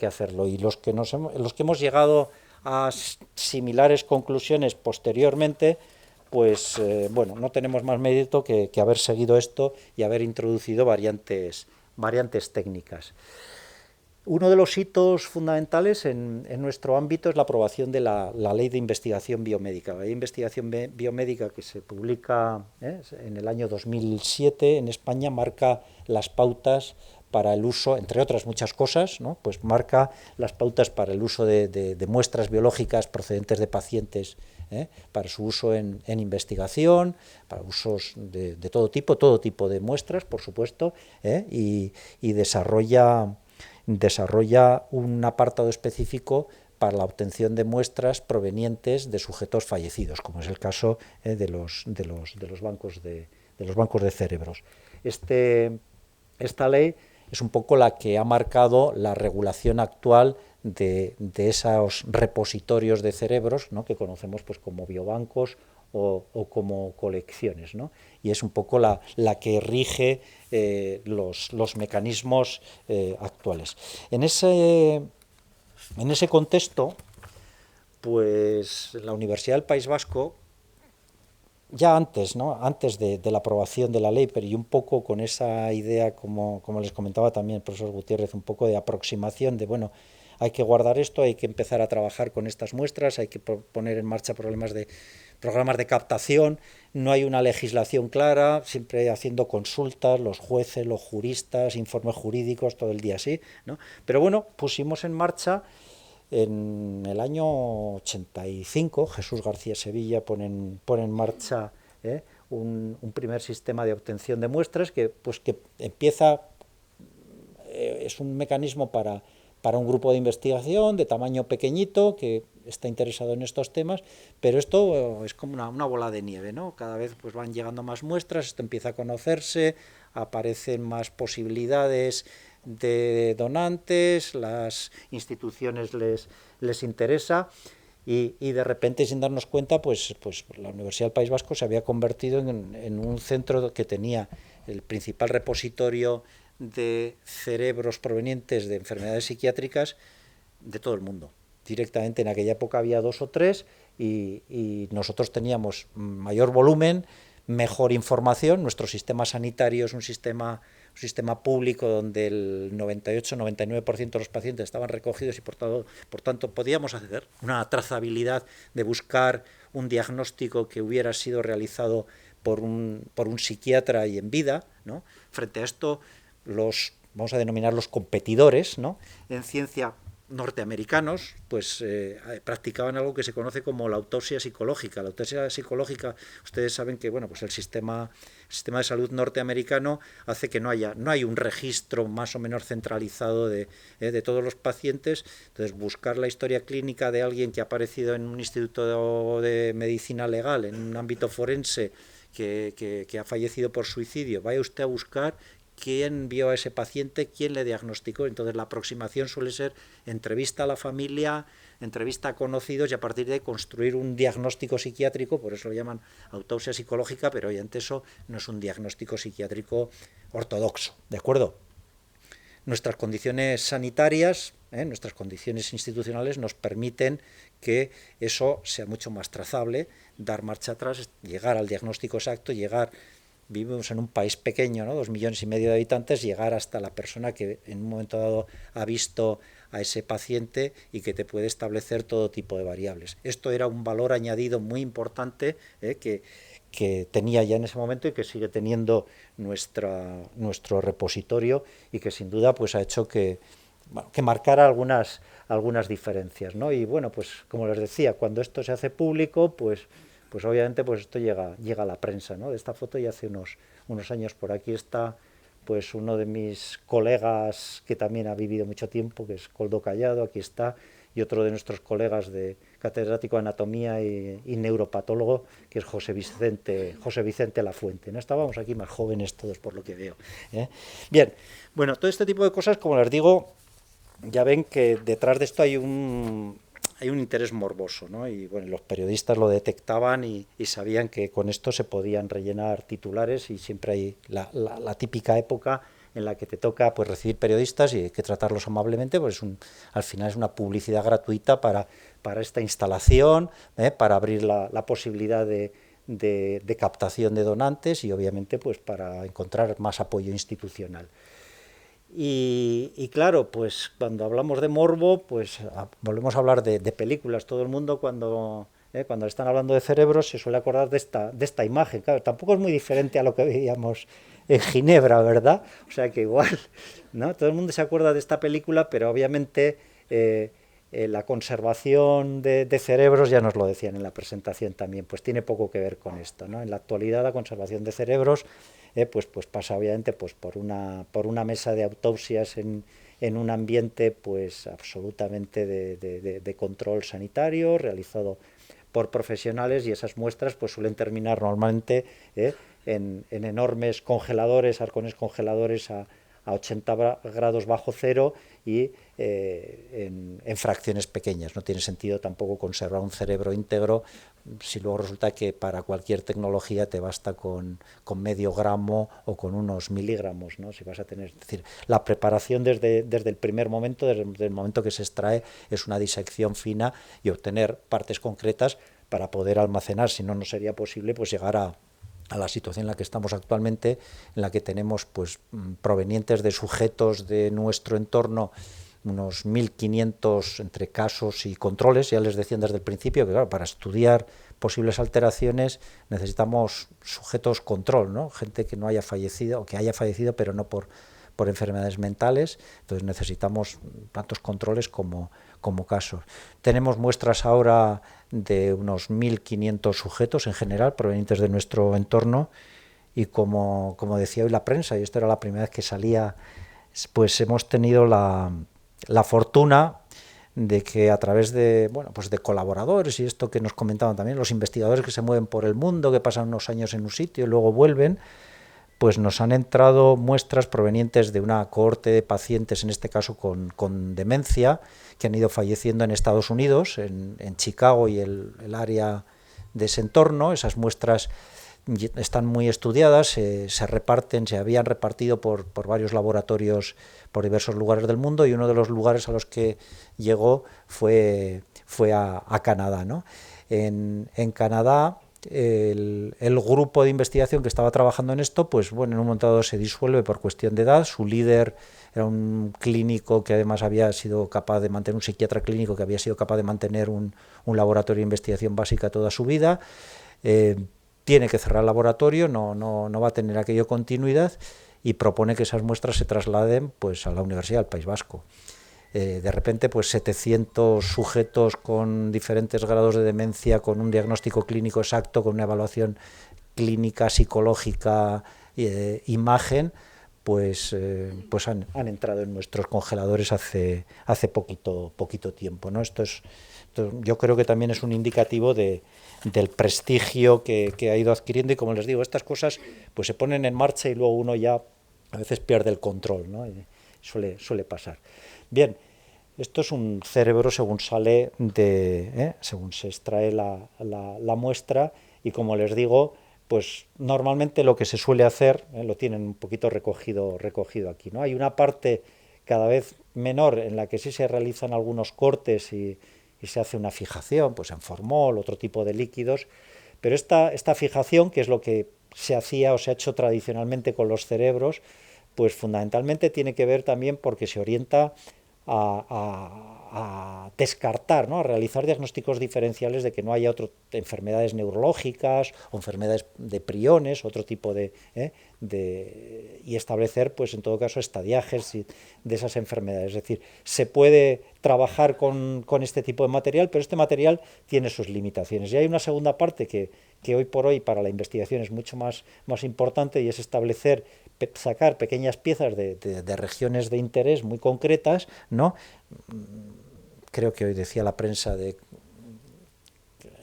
hacerlo, y los que hemos llegado a similares conclusiones posteriormente, pues bueno, no tenemos más mérito que haber seguido esto y haber introducido variantes técnicas. Uno de los hitos fundamentales en nuestro ámbito es la aprobación de la Ley de Investigación Biomédica. La Ley de Investigación Biomédica, que se publica en el año 2007 en España, marca las pautas para el uso, entre otras muchas cosas, ¿no? Pues marca las pautas para el uso de muestras biológicas procedentes de pacientes, para su uso en investigación, para usos de todo tipo de muestras, por supuesto, y desarrolla un apartado específico para la obtención de muestras provenientes de sujetos fallecidos, como es el caso de los bancos de cerebros. Esta ley es un poco la que ha marcado la regulación actual de esos repositorios de cerebros, ¿no? Que conocemos pues como biobancos o como colecciones, ¿no? Y es un poco la que rige los mecanismos actuales. En ese contexto, pues la Universidad del País Vasco, ya antes, ¿no? Antes de la aprobación de la ley, pero y un poco con esa idea, como les comentaba también el profesor Gutiérrez, un poco de aproximación de, bueno, hay que guardar esto, hay que empezar a trabajar con estas muestras, hay que poner en marcha programas de captación, no hay una legislación clara, siempre haciendo consultas, los jueces, los juristas, informes jurídicos, todo el día así, ¿no? Pero bueno, pusimos en marcha en el año 85, Jesús García Sevilla pone en marcha un primer sistema de obtención de muestras que empieza, es un mecanismo para un grupo de investigación de tamaño pequeñito que está interesado en estos temas, pero esto es como una bola de nieve, ¿no? Cada vez pues van llegando más muestras, esto empieza a conocerse, aparecen más posibilidades de donantes, las instituciones les interesa, y de repente, sin darnos cuenta, pues la Universidad del País Vasco se había convertido en un centro que tenía el principal repositorio de cerebros provenientes de enfermedades psiquiátricas de todo el mundo. Directamente en aquella época había 2 o 3 y nosotros teníamos mayor volumen, mejor información. Nuestro sistema sanitario es un sistema público donde el 98-99% de los pacientes estaban recogidos y por tanto podíamos hacer una trazabilidad de buscar un diagnóstico que hubiera sido realizado por un psiquiatra y en vida, ¿no? Frente a esto, vamos a denominarlos competidores, ¿no? En ciencia norteamericanos, pues practicaban algo que se conoce como la autopsia psicológica. La autopsia psicológica, ustedes saben que bueno, pues el sistema de salud norteamericano hace que no hay un registro más o menos centralizado de todos los pacientes. Entonces, buscar la historia clínica de alguien que ha aparecido en un instituto de medicina legal, en un ámbito forense, que ha fallecido por suicidio, vaya usted a buscar quién vio a ese paciente, quién le diagnosticó. Entonces la aproximación suele ser entrevista a la familia, entrevista a conocidos, y a partir de ahí construir un diagnóstico psiquiátrico. Por eso lo llaman autopsia psicológica, pero obviamente eso no es un diagnóstico psiquiátrico ortodoxo, ¿de acuerdo? Nuestras condiciones sanitarias, nuestras condiciones institucionales nos permiten que eso sea mucho más trazable, dar marcha atrás, llegar al diagnóstico exacto, vivimos en un país pequeño, ¿no? 2,5 millones de habitantes, llegar hasta la persona que en un momento dado ha visto a ese paciente y que te puede establecer todo tipo de variables. Esto era un valor añadido muy importante que tenía ya en ese momento y que sigue teniendo nuestro repositorio, y que sin duda pues ha hecho que marcara algunas diferencias, ¿no? Y bueno, pues como les decía, cuando esto se hace público, pues obviamente pues esto llega a la prensa, ¿no? De esta foto ya hace unos años. Por aquí está pues uno de mis colegas que también ha vivido mucho tiempo, que es Coldo Callado, aquí está, y otro de nuestros colegas de catedrático de anatomía y neuropatólogo, que es José Vicente Lafuente, ¿no? Estábamos aquí más jóvenes todos, por lo que veo, ¿eh? Bien, bueno, todo este tipo de cosas, como les digo, ya ven que detrás de esto hay hay un interés morboso, ¿no? Y bueno, los periodistas lo detectaban y sabían que con esto se podían rellenar titulares, y siempre hay la típica época en la que te toca pues recibir periodistas y hay que tratarlos amablemente, pues al final es una publicidad gratuita para esta instalación, para abrir la posibilidad de captación de donantes y obviamente pues para encontrar más apoyo institucional. Y claro, pues cuando hablamos de morbo, pues volvemos a hablar de películas. Todo el mundo cuando están hablando de cerebros se suele acordar de esta imagen. Claro, tampoco es muy diferente a lo que veíamos en Ginebra, ¿verdad? O sea que igual, ¿no? Todo el mundo se acuerda de esta película, pero obviamente la conservación de cerebros, ya nos lo decían en la presentación también, pues tiene poco que ver con esto, ¿no? En la actualidad la conservación de cerebros pues pasa obviamente pues por una mesa de autopsias en un ambiente pues absolutamente de control sanitario realizado por profesionales, y esas muestras pues suelen terminar normalmente en enormes congeladores, arcones congeladores a 80 grados bajo cero y en fracciones pequeñas. No tiene sentido tampoco conservar un cerebro íntegro si luego resulta que para cualquier tecnología te basta con medio gramo o con unos miligramos, ¿no? Si vas a tener, es decir, la preparación desde el primer momento, desde el momento que se extrae, es una disección fina y obtener partes concretas para poder almacenar. Si no, no sería posible pues llegar a la situación en la que estamos actualmente, en la que tenemos pues provenientes de sujetos de nuestro entorno unos 1.500 entre casos y controles. Ya les decían desde el principio que claro, para estudiar posibles alteraciones necesitamos sujetos control, ¿no? Gente que no haya fallecido o que haya fallecido pero no por enfermedades mentales. Entonces necesitamos tantos controles como casos. Tenemos muestras ahora de unos 1.500 sujetos en general provenientes de nuestro entorno, y como decía hoy la prensa, y esto era la primera vez que salía, pues hemos tenido la fortuna de que a través de colaboradores, y esto que nos comentaban también, los investigadores que se mueven por el mundo, que pasan unos años en un sitio y luego vuelven, pues nos han entrado muestras provenientes de una cohorte de pacientes, en este caso con demencia, que han ido falleciendo en Estados Unidos, en Chicago y el área de ese entorno. Esas muestras están muy estudiadas, se habían repartido por varios laboratorios por diversos lugares del mundo, y uno de los lugares a los que llegó fue a Canadá, ¿no? En Canadá, el grupo de investigación que estaba trabajando en esto, pues bueno, en un momento dado se disuelve por cuestión de edad. Su líder era un clínico que además había sido capaz de mantener, un psiquiatra clínico que había sido capaz de mantener un laboratorio de investigación básica toda su vida. Tiene que cerrar el laboratorio, no va a tener aquello continuidad, y propone que esas muestras se trasladen pues a la Universidad del País Vasco. De repente pues 700 sujetos con diferentes grados de demencia, con un diagnóstico clínico exacto, con una evaluación clínica, psicológica, imagen, pues han entrado en nuestros congeladores hace poquito tiempo, ¿no? Esto yo creo que también es un indicativo del prestigio que ha ido adquiriendo, y como les digo, estas cosas pues se ponen en marcha y luego uno ya a veces pierde el control, ¿no? Y suele pasar. Bien, esto es un cerebro según sale según se extrae la muestra, y como les digo, pues normalmente lo que se suele hacer, lo tienen un poquito recogido aquí, ¿no? Hay una parte cada vez menor en la que sí se realizan algunos cortes y se hace una fijación, pues en formol, otro tipo de líquidos, pero esta fijación, que es lo que se hacía o se ha hecho tradicionalmente con los cerebros, pues fundamentalmente tiene que ver también porque se orienta a descartar, ¿no? A realizar diagnósticos diferenciales de que no haya enfermedades neurológicas o enfermedades de priones, otro tipo y establecer, pues en todo caso, estadiajes de esas enfermedades. Es decir, se puede trabajar con este tipo de material, pero este material tiene sus limitaciones. Y hay una segunda parte que hoy por hoy para la investigación es mucho más importante, y es sacar pequeñas piezas de regiones de interés muy concretas, ¿no? Creo que hoy decía la prensa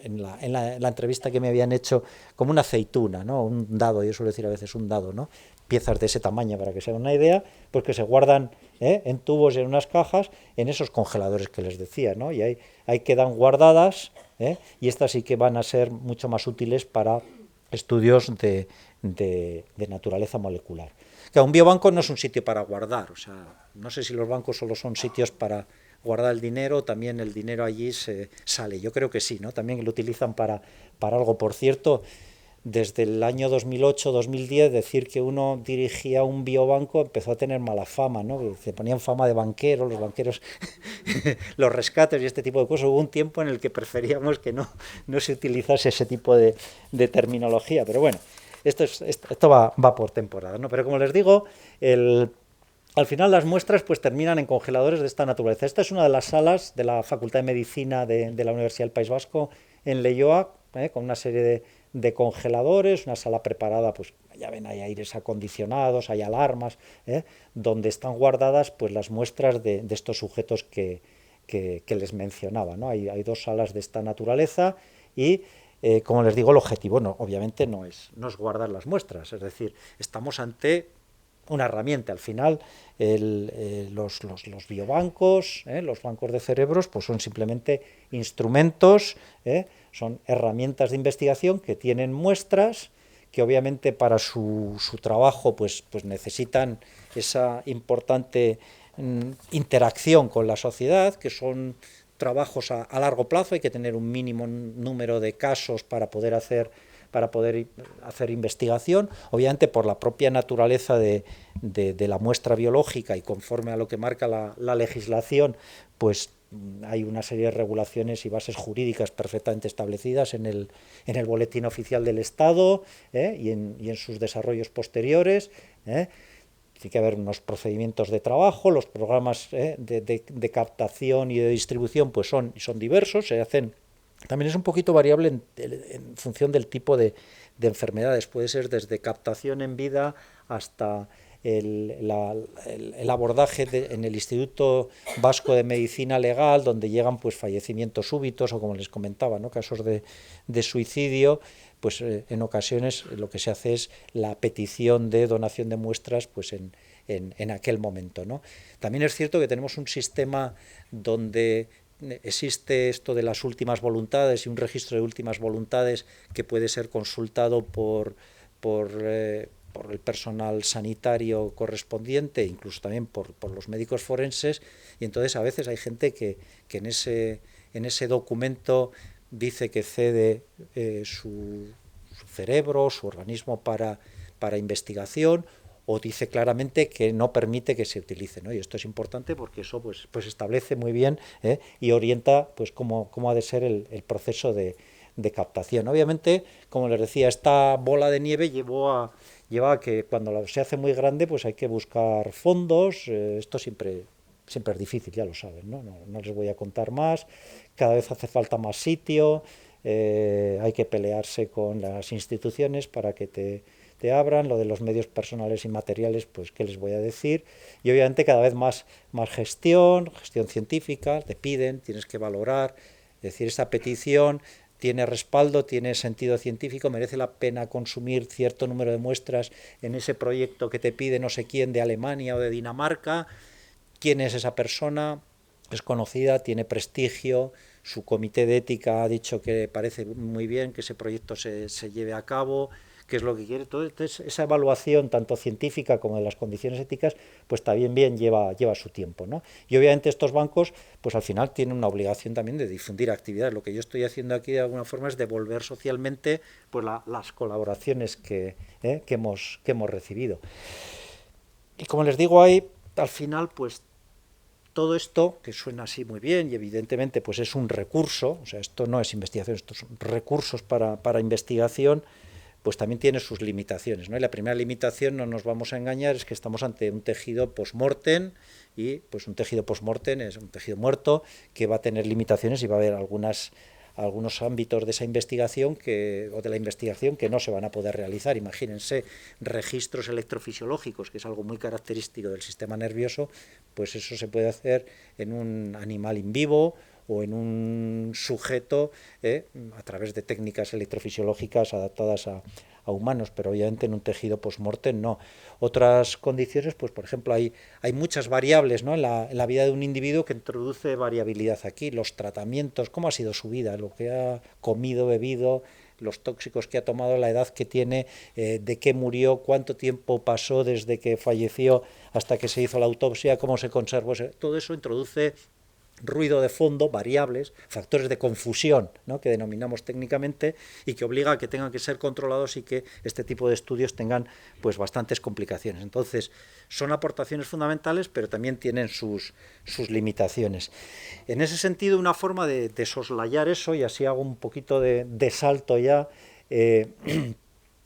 en la entrevista que me habían hecho, como una aceituna, ¿no? Un dado, yo suelo decir a veces un dado, ¿no? Piezas de ese tamaño, para que se hagan una idea, pues que se guardan en tubos y en unas cajas, en esos congeladores que les decía, ¿no? Y ahí quedan guardadas, y estas sí que van a ser mucho más útiles para estudios de naturaleza molecular. Que un biobanco no es un sitio para guardar, o sea, no sé si los bancos solo son sitios para guardar el dinero, también el dinero allí se sale, yo creo que sí, ¿no? También lo utilizan para algo. Por cierto, desde el año 2008-2010 decir que uno dirigía un biobanco empezó a tener mala fama, ¿no? Se ponían fama de banqueros, los banqueros, los rescates y este tipo de cosas. Hubo un tiempo en el que preferíamos que no se utilizase ese tipo de terminología, pero bueno, esto va por temporada, ¿no? Pero como les digo, al final las muestras pues terminan en congeladores de esta naturaleza. Esta es una de las salas de la Facultad de Medicina de la Universidad del País Vasco en Leioa, con una serie de congeladores, una sala preparada, pues ya ven, hay aires acondicionados, hay alarmas, donde están guardadas pues las muestras de estos sujetos que les mencionaba, ¿no? Hay dos salas de esta naturaleza y como les digo, el objetivo obviamente no es guardar las muestras, es decir, estamos ante una herramienta. Al final los biobancos, los bancos de cerebros, pues son simplemente instrumentos, son herramientas de investigación que tienen muestras que obviamente para su trabajo pues necesitan esa importante interacción con la sociedad, que son trabajos a largo plazo, hay que tener un mínimo número de casos para poder hacer investigación. Obviamente por la propia naturaleza de la muestra biológica y conforme a lo que marca la legislación, pues hay una serie de regulaciones y bases jurídicas perfectamente establecidas en el Boletín Oficial del Estado y en sus desarrollos posteriores. Tiene que haber unos procedimientos de trabajo, los programas de captación y de distribución pues son diversos, se hacen. También es un poquito variable en función del tipo de enfermedades. Puede ser desde captación en vida hasta el abordaje en el Instituto Vasco de Medicina Legal, donde llegan pues fallecimientos súbitos o, como les comentaba, ¿no? Casos de suicidio. Pues en ocasiones lo que se hace es la petición de donación de muestras pues en aquel momento, ¿no? También es cierto que tenemos un sistema donde existe esto de las últimas voluntades y un registro de últimas voluntades que puede ser consultado por el personal sanitario correspondiente, incluso también por los médicos forenses, y entonces a veces hay gente que en ese documento dice que cede su cerebro, su organismo para investigación, o dice claramente que no permite que se utilice, ¿no? Y esto es importante porque eso pues establece muy bien y orienta pues cómo ha de ser el proceso de captación. Obviamente, como les decía, esta bola de nieve lleva a que cuando se hace muy grande pues hay que buscar fondos. Esto siempre es difícil, ya lo saben, ¿no? No les voy a contar más. Cada vez hace falta más sitio, hay que pelearse con las instituciones para que te abran. Lo de los medios personales y materiales, pues qué les voy a decir. Y obviamente cada vez más gestión científica, te piden, tienes que valorar, es decir, esta petición tiene respaldo, tiene sentido científico, merece la pena consumir cierto número de muestras en ese proyecto que te pide no sé quién de Alemania o de Dinamarca. ¿Quién es esa persona? Es conocida, tiene prestigio, su comité de ética ha dicho que parece muy bien que ese proyecto se lleve a cabo, qué es lo que quiere. Entonces, esa evaluación tanto científica como de las condiciones éticas, pues también lleva su tiempo, ¿no? Y obviamente estos bancos, pues al final tienen una obligación también de difundir actividades. Lo que yo estoy haciendo aquí de alguna forma es devolver socialmente pues las colaboraciones que hemos recibido. Y como les digo, ahí al final pues todo esto, que suena así muy bien y evidentemente pues es un recurso, o sea, esto no es investigación, estos son recursos para investigación, pues también tiene sus limitaciones, ¿no? Y la primera limitación, no nos vamos a engañar, es que estamos ante un tejido post-mortem, y pues un tejido post-mortem es un tejido muerto que va a tener limitaciones y va a haber algunos ámbitos de esa investigación o de la investigación que no se van a poder realizar. Imagínense registros electrofisiológicos, que es algo muy característico del sistema nervioso, pues eso se puede hacer en un animal in vivo o en un sujeto a través de técnicas electrofisiológicas adaptadas a humanos, pero obviamente en un tejido post-mortem no. Otras condiciones, pues por ejemplo, hay muchas variables, ¿no?, en la vida de un individuo que introduce variabilidad aquí, los tratamientos, cómo ha sido su vida, lo que ha comido, bebido, los tóxicos que ha tomado, la edad que tiene, de qué murió, cuánto tiempo pasó desde que falleció hasta que se hizo la autopsia, cómo se conservó, todo eso introduce ruido de fondo, variables, factores de confusión, ¿no?, que denominamos técnicamente, y que obliga a que tengan que ser controlados y que este tipo de estudios tengan pues bastantes complicaciones. Entonces, son aportaciones fundamentales, pero también tienen sus limitaciones. En ese sentido, una forma de soslayar eso, y así hago un poquito de salto ya,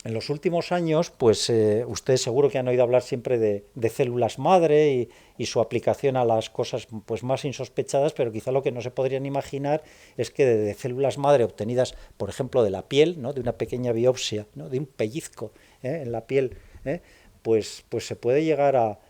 en los últimos años, pues ustedes seguro que han oído hablar siempre de células madre y su aplicación a las cosas pues más insospechadas, pero quizá lo que no se podrían imaginar es que de células madre obtenidas, por ejemplo, de la piel, ¿no?, de una pequeña biopsia, ¿no?, de un pellizco en la piel, pues se puede llegar a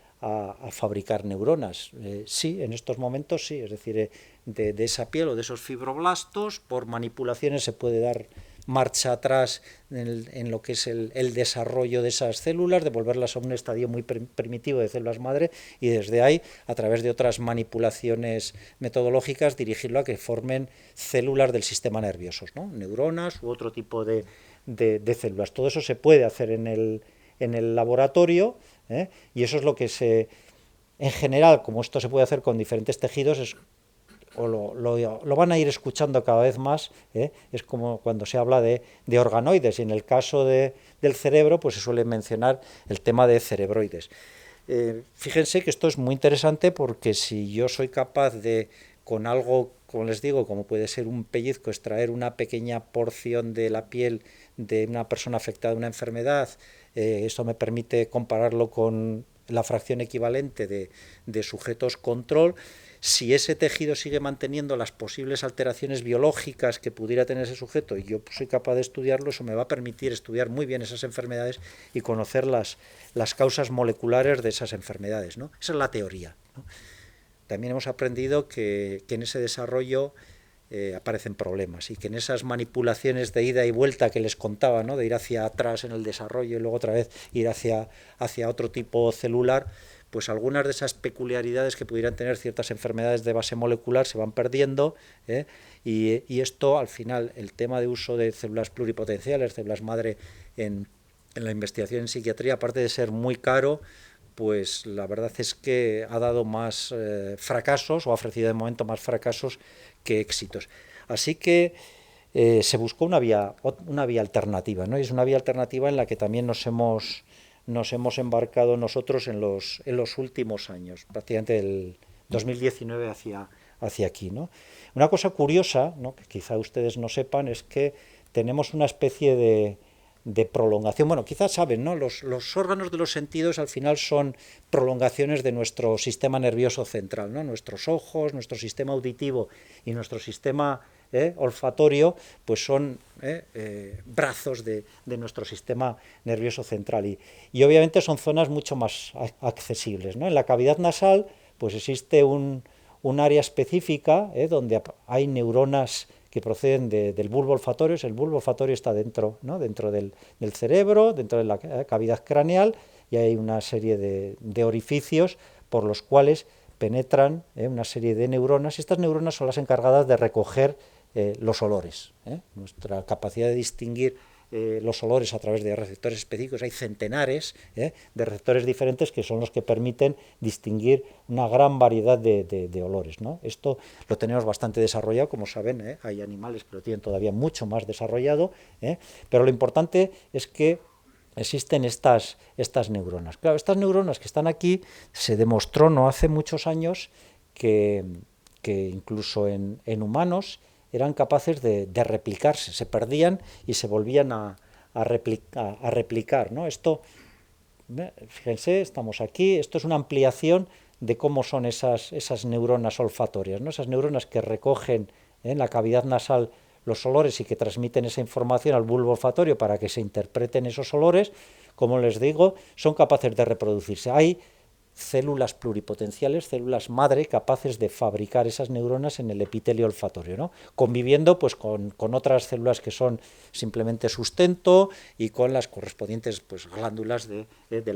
fabricar neuronas. Sí, en estos momentos sí, es decir, de esa piel o de esos fibroblastos, por manipulaciones se puede dar marcha atrás en lo que es el desarrollo de esas células, devolverlas a un estadio muy primitivo de células madre, y desde ahí, a través de otras manipulaciones metodológicas, dirigirlo a que formen células del sistema nervioso, ¿no?, neuronas u otro tipo de células. Todo eso se puede hacer en el laboratorio, y eso es lo que en general, como esto se puede hacer con diferentes tejidos, lo van a ir escuchando cada vez más, es como cuando se habla de organoides, y en el caso del cerebro pues se suele mencionar el tema de cerebroides. Fíjense que esto es muy interesante, porque si yo soy capaz de, con algo, como les digo, como puede ser un pellizco, extraer una pequeña porción de la piel de una persona afectada de una enfermedad, esto me permite compararlo con la fracción equivalente de sujetos control. Si ese tejido sigue manteniendo las posibles alteraciones biológicas que pudiera tener ese sujeto, y yo soy capaz de estudiarlo, eso me va a permitir estudiar muy bien esas enfermedades y conocer las causas moleculares de esas enfermedades, ¿no? Esa es la teoría, ¿no? También hemos aprendido que en ese desarrollo aparecen problemas, y que en esas manipulaciones de ida y vuelta que les contaba, ¿no?, de ir hacia atrás en el desarrollo y luego otra vez ir hacia otro tipo celular, pues algunas de esas peculiaridades que pudieran tener ciertas enfermedades de base molecular se van perdiendo, y esto, al final, el tema de uso de células pluripotenciales, células madre en la investigación en psiquiatría, aparte de ser muy caro, pues la verdad es que ha dado más fracasos, o ha ofrecido de momento más fracasos que éxitos. Así que se buscó una vía alternativa, ¿no? Y es una vía alternativa en la que también nos hemos embarcado nosotros en los últimos años, prácticamente del 2019 hacia aquí, ¿no? Una cosa curiosa, ¿no?, que quizá ustedes no sepan, es que tenemos una especie de prolongación. Bueno, quizás saben, ¿no?, los órganos de los sentidos al final son prolongaciones de nuestro sistema nervioso central, ¿no? Nuestros ojos, nuestro sistema auditivo y nuestro sistema olfatorio, pues son brazos de nuestro sistema nervioso central, y obviamente son zonas mucho más accesibles, ¿no? En la cavidad nasal pues existe un área específica donde hay neuronas que proceden del bulbo olfatorio. El bulbo olfatorio está dentro, ¿no?, dentro del cerebro, dentro de la cavidad craneal, y hay una serie de orificios por los cuales penetran una serie de neuronas, y estas neuronas son las encargadas de recoger los olores. Nuestra capacidad de distinguir los olores a través de receptores específicos, hay centenares de receptores diferentes que son los que permiten distinguir una gran variedad de olores, ¿no? Esto lo tenemos bastante desarrollado, como saben, hay animales que lo tienen todavía mucho más desarrollado, pero lo importante es que existen estas neuronas. Claro, estas neuronas que están aquí, se demostró no hace muchos años que incluso en humanos eran capaces de replicarse, se perdían y se volvían a replicar, ¿no? Esto, fíjense, estamos aquí, esto es una ampliación de cómo son esas neuronas olfatorias, ¿no? Esas neuronas que recogen en la cavidad nasal los olores y que transmiten esa información al bulbo olfatorio para que se interpreten esos olores, como les digo, son capaces de reproducirse. Hay células pluripotenciales, células madre, capaces de fabricar esas neuronas en el epitelio olfatorio, ¿no? Conviviendo pues, con otras células que son simplemente sustento y con las correspondientes pues, glándulas de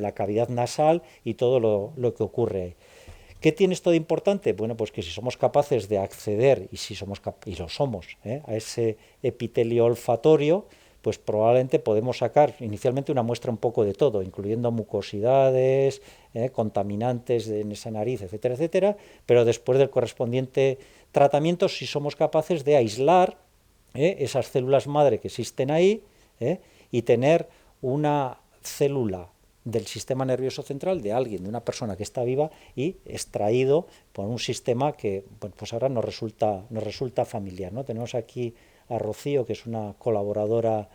la cavidad nasal y todo lo que ocurre ahí. ¿Qué tiene esto de importante? Bueno, pues que si somos capaces de acceder, y si somos y lo somos, a ese epitelio olfatorio, pues probablemente podemos sacar inicialmente una muestra un poco de todo, incluyendo mucosidades, contaminantes en esa nariz, etcétera, etcétera, pero después del correspondiente tratamiento, si somos capaces de aislar esas células madre que existen ahí y tener una célula del sistema nervioso central de alguien, de una persona que está viva y extraído por un sistema que bueno, pues ahora nos resulta familiar, ¿no? Tenemos aquí a Rocío, que es una colaboradora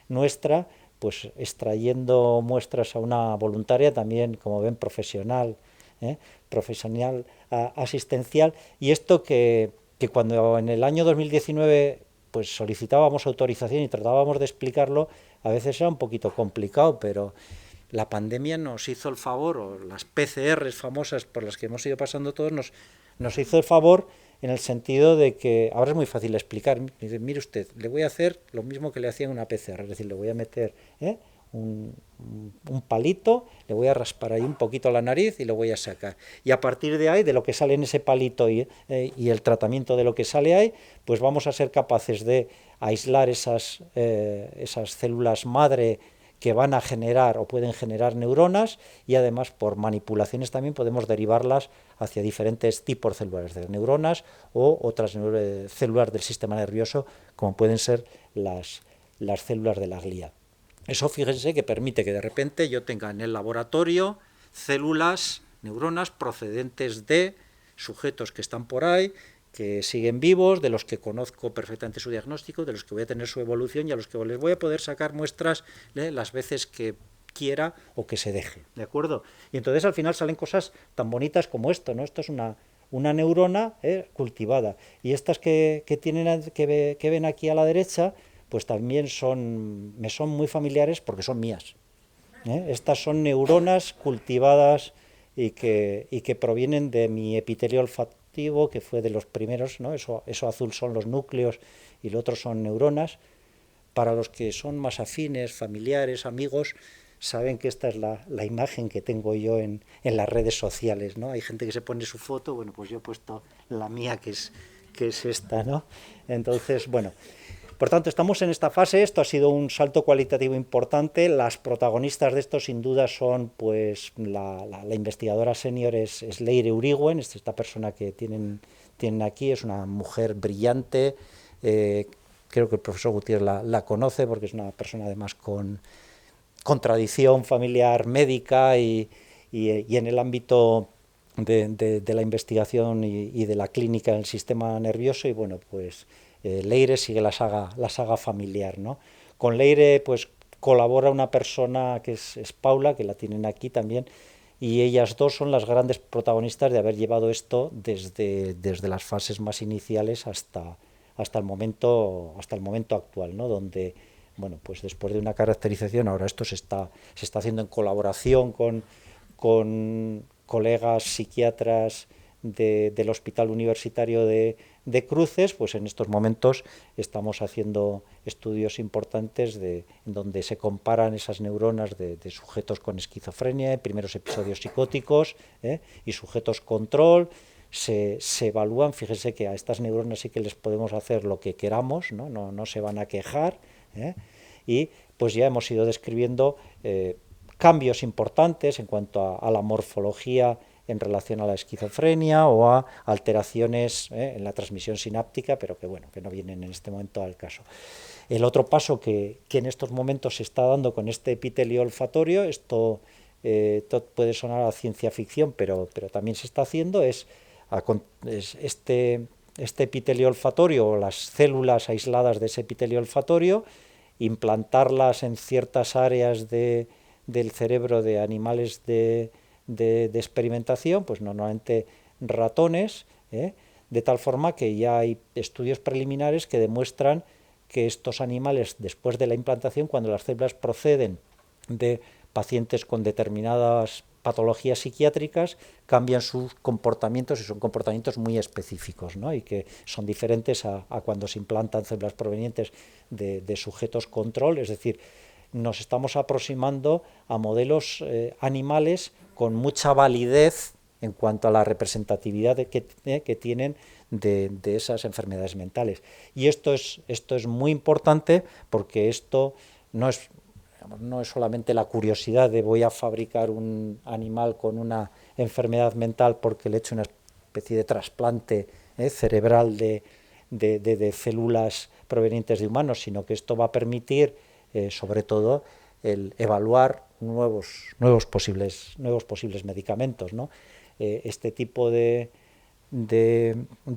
nuestra, pues extrayendo muestras a una voluntaria, también, como ven, profesional asistencial, y esto que cuando en el año 2019 pues solicitábamos autorización y tratábamos de explicarlo, a veces era un poquito complicado, pero la pandemia nos hizo el favor, o las PCRs famosas por las que hemos ido pasando todos, nos hizo el favor en el sentido de que ahora es muy fácil explicar. Mire usted, le voy a hacer lo mismo que le hacía en una PCR, es decir, le voy a meter un palito, le voy a raspar ahí un poquito la nariz y lo voy a sacar. Y a partir de ahí, de lo que sale en ese palito y el tratamiento de lo que sale ahí, pues vamos a ser capaces de aislar esas células madre que van a generar o pueden generar neuronas, y además por manipulaciones también podemos derivarlas hacia diferentes tipos celulares de neuronas o otras células del sistema nervioso, como pueden ser las células de la glía. Eso, fíjense, que permite que de repente yo tenga en el laboratorio células, neuronas procedentes de sujetos que están por ahí, que siguen vivos, de los que conozco perfectamente su diagnóstico, de los que voy a tener su evolución y a los que les voy a poder sacar muestras las veces que quiera o que se deje, ¿de acuerdo? Y entonces al final salen cosas tan bonitas como esto, ¿no? Esto es una neurona cultivada, y estas que ven aquí a la derecha, pues también me son muy familiares porque son mías. Estas son neuronas cultivadas y que provienen de mi epitelio olfativo, que fue de los primeros, ¿no? Eso azul son los núcleos y lo otro son neuronas. Para los que son más afines, familiares, amigos, saben que esta es la imagen que tengo yo en las redes sociales, ¿no? Hay gente que se pone su foto, bueno, pues yo he puesto la mía, que es esta, ¿no? Entonces, bueno, por tanto, estamos en esta fase. Esto ha sido un salto cualitativo importante. Las protagonistas de esto, sin duda, son pues la investigadora senior es Leire Urigüen, esta persona que tienen aquí, es una mujer brillante. Creo que el profesor Gutiérrez la conoce porque es una persona además con tradición familiar médica y en el ámbito de la investigación y de la clínica en el sistema nervioso, y bueno, pues Leire sigue la saga familiar, ¿no? Con Leire pues colabora una persona que es Paula, que la tienen aquí también, y ellas dos son las grandes protagonistas de haber llevado esto desde las fases más iniciales hasta el momento actual, ¿no? Donde, bueno, pues después de una caracterización, ahora esto se está haciendo en colaboración con colegas psiquiatras del Hospital Universitario de Cruces, pues en estos momentos estamos haciendo estudios importantes en donde se comparan esas neuronas de sujetos con esquizofrenia, primeros episodios psicóticos, y sujetos control. Se evalúan, fíjense que a estas neuronas sí que les podemos hacer lo que queramos, no se van a quejar, y pues ya hemos ido describiendo cambios importantes en cuanto a la morfología en relación a la esquizofrenia o a alteraciones en la transmisión sináptica, pero que bueno, que no vienen en este momento al caso. El otro paso que en estos momentos se está dando con este epitelio olfatorio, esto puede sonar a ciencia ficción, pero también se está haciendo, es este epitelio olfatorio o las células aisladas de ese epitelio olfatorio, implantarlas en ciertas áreas del cerebro de animales de experimentación, pues normalmente ratones, de tal forma que ya hay estudios preliminares que demuestran que estos animales, después de la implantación, cuando las células proceden de pacientes con determinadas patologías psiquiátricas cambian sus comportamientos y son comportamientos muy específicos, ¿no? Y que son diferentes a cuando se implantan células provenientes de sujetos control, es decir, nos estamos aproximando a modelos animales con mucha validez en cuanto a la representatividad que tienen de esas enfermedades mentales. Y esto es muy importante porque esto no es solamente la curiosidad de voy a fabricar un animal con una enfermedad mental porque le he hecho una especie de trasplante cerebral de células provenientes de humanos, sino que esto va a permitir, sobre todo, el evaluar nuevos posibles medicamentos, ¿no? Este tipo de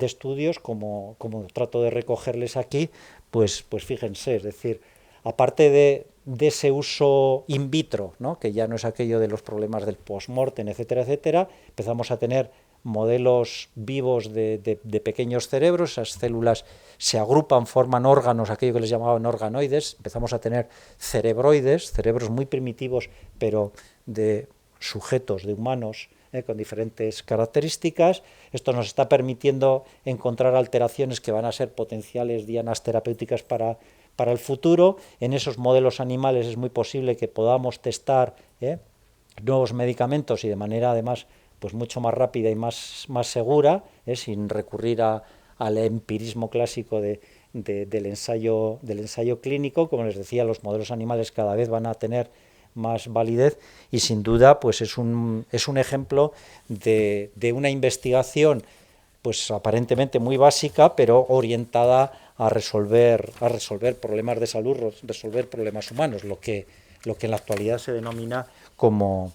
estudios, como trato de recogerles aquí, pues fíjense, es decir, aparte de ese uso in vitro, ¿no? Que ya no es aquello de los problemas del post-mortem, etcétera, etcétera, empezamos a tener modelos vivos de pequeños cerebros, esas células se agrupan, forman órganos, aquello que les llamaban organoides, empezamos a tener cerebroides, cerebros muy primitivos, pero de sujetos, de humanos, con diferentes características. Esto nos está permitiendo encontrar alteraciones que van a ser potenciales dianas terapéuticas para el futuro. En esos modelos animales es muy posible que podamos testar nuevos medicamentos y de manera además pues mucho más rápida y más segura, sin recurrir al empirismo clásico del ensayo clínico. Como les decía, los modelos animales cada vez van a tener más validez y sin duda pues es un ejemplo de una investigación pues aparentemente muy básica, pero orientada a resolver problemas de salud, resolver problemas humanos, lo que en la actualidad se denomina como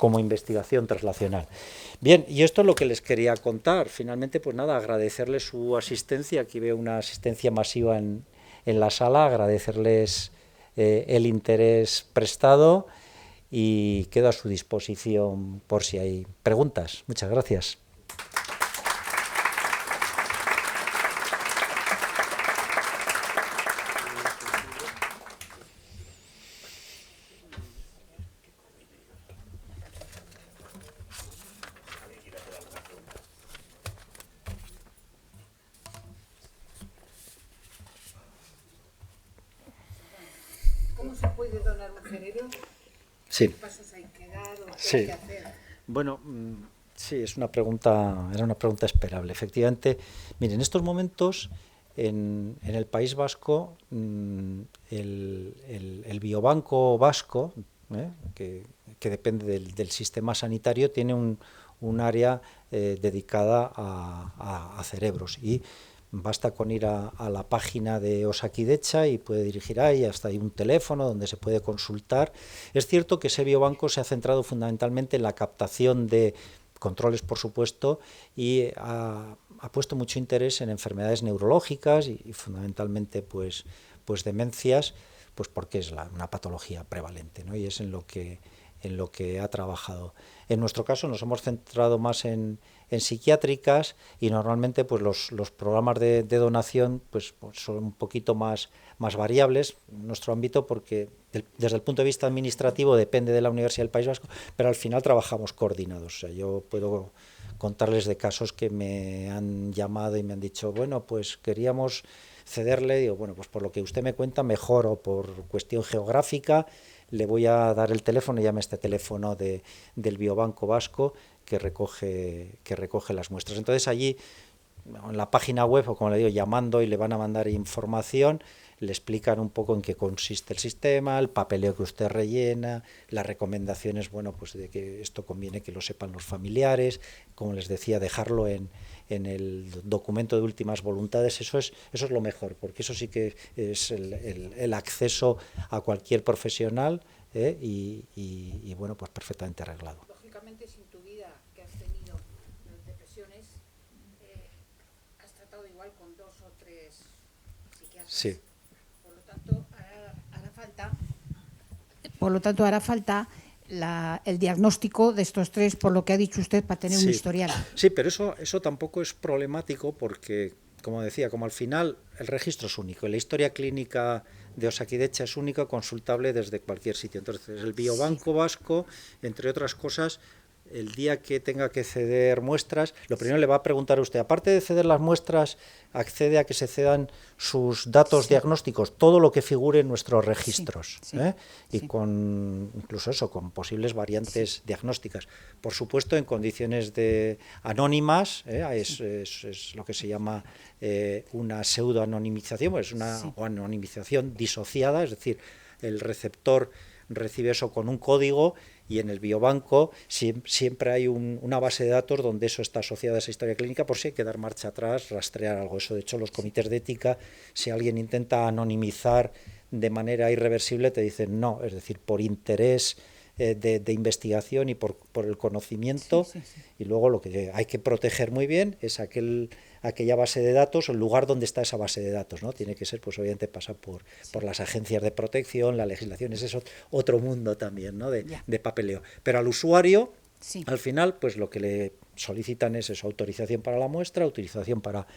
investigación translacional. Bien, y esto es lo que les quería contar. Finalmente, pues nada, agradecerles su asistencia. Aquí veo una asistencia masiva en la sala, agradecerles el interés prestado y quedo a su disposición por si hay preguntas. Muchas gracias. ¿Cómo se puede donar un cerebro? Sí. ¿Qué pasos hay que dar o qué Sí. hay que hacer? Bueno, sí, era una pregunta esperable. Efectivamente, miren, en estos momentos en el País Vasco el biobanco vasco, que depende del sistema sanitario, tiene un área dedicada a cerebros y basta con ir a la página de Osakidecha y puede dirigir ahí, hasta hay un teléfono donde se puede consultar. Es cierto que ese biobanco se ha centrado fundamentalmente en la captación de controles, por supuesto, y ha puesto mucho interés en enfermedades neurológicas y fundamentalmente pues demencias, pues porque es una patología prevalente, ¿no? Y es en lo que ha trabajado. En nuestro caso nos hemos centrado más en psiquiátricas y normalmente pues los programas de donación pues son un poquito más variables en nuestro ámbito porque desde el punto de vista administrativo depende de la Universidad del País Vasco, pero al final trabajamos coordinados. O sea, yo puedo contarles de casos que me han llamado y me han dicho, bueno, pues queríamos cederle, digo, bueno, pues por lo que usted me cuenta mejor o por cuestión geográfica le voy a dar el teléfono, llame este teléfono del Biobanco Vasco que recoge las muestras. Entonces allí, en la página web, o como le digo, llamando y le van a mandar información, le explican un poco en qué consiste el sistema, el papeleo que usted rellena, las recomendaciones, bueno, pues de que esto conviene que lo sepan los familiares, como les decía, dejarlo en el documento de últimas voluntades, eso es lo mejor, porque eso sí que es el acceso a cualquier profesional y bueno, pues perfectamente arreglado. Lógicamente, sin tu vida que has tenido depresiones, has tratado igual con 2 o 3 psiquiatras. Sí. Por lo tanto, hará falta el diagnóstico de estos 3, por lo que ha dicho usted, para tener un historial. Sí, pero eso tampoco es problemático porque como decía, como al final el registro es único, y la historia clínica de Osakidetza es única, consultable desde cualquier sitio. Entonces, el Biobanco Vasco, entre otras cosas, el día que tenga que ceder muestras, lo primero le va a preguntar a usted, aparte de ceder las muestras, accede a que se cedan sus datos diagnósticos, todo lo que figure en nuestros registros, y con incluso eso, con posibles variantes diagnósticas. Por supuesto, en condiciones de anónimas, es lo que se llama una pseudoanonimización, pues o anonimización disociada, es decir, el receptor recibe eso con un código, y en el biobanco siempre hay una base de datos donde eso está asociado a esa historia clínica, por si hay que dar marcha atrás, rastrear algo. Eso, de hecho, los comités de ética, si alguien intenta anonimizar de manera irreversible, te dicen no, es decir, por interés de investigación y por el conocimiento, y luego lo que hay que proteger muy bien es aquella base de datos, el lugar donde está esa base de datos, ¿no? Tiene que ser, pues obviamente pasa por las agencias de protección, la legislación, ese es otro mundo también, ¿no? de papeleo. Pero al usuario, al final, pues lo que le solicitan es eso, autorización para la muestra, autorización para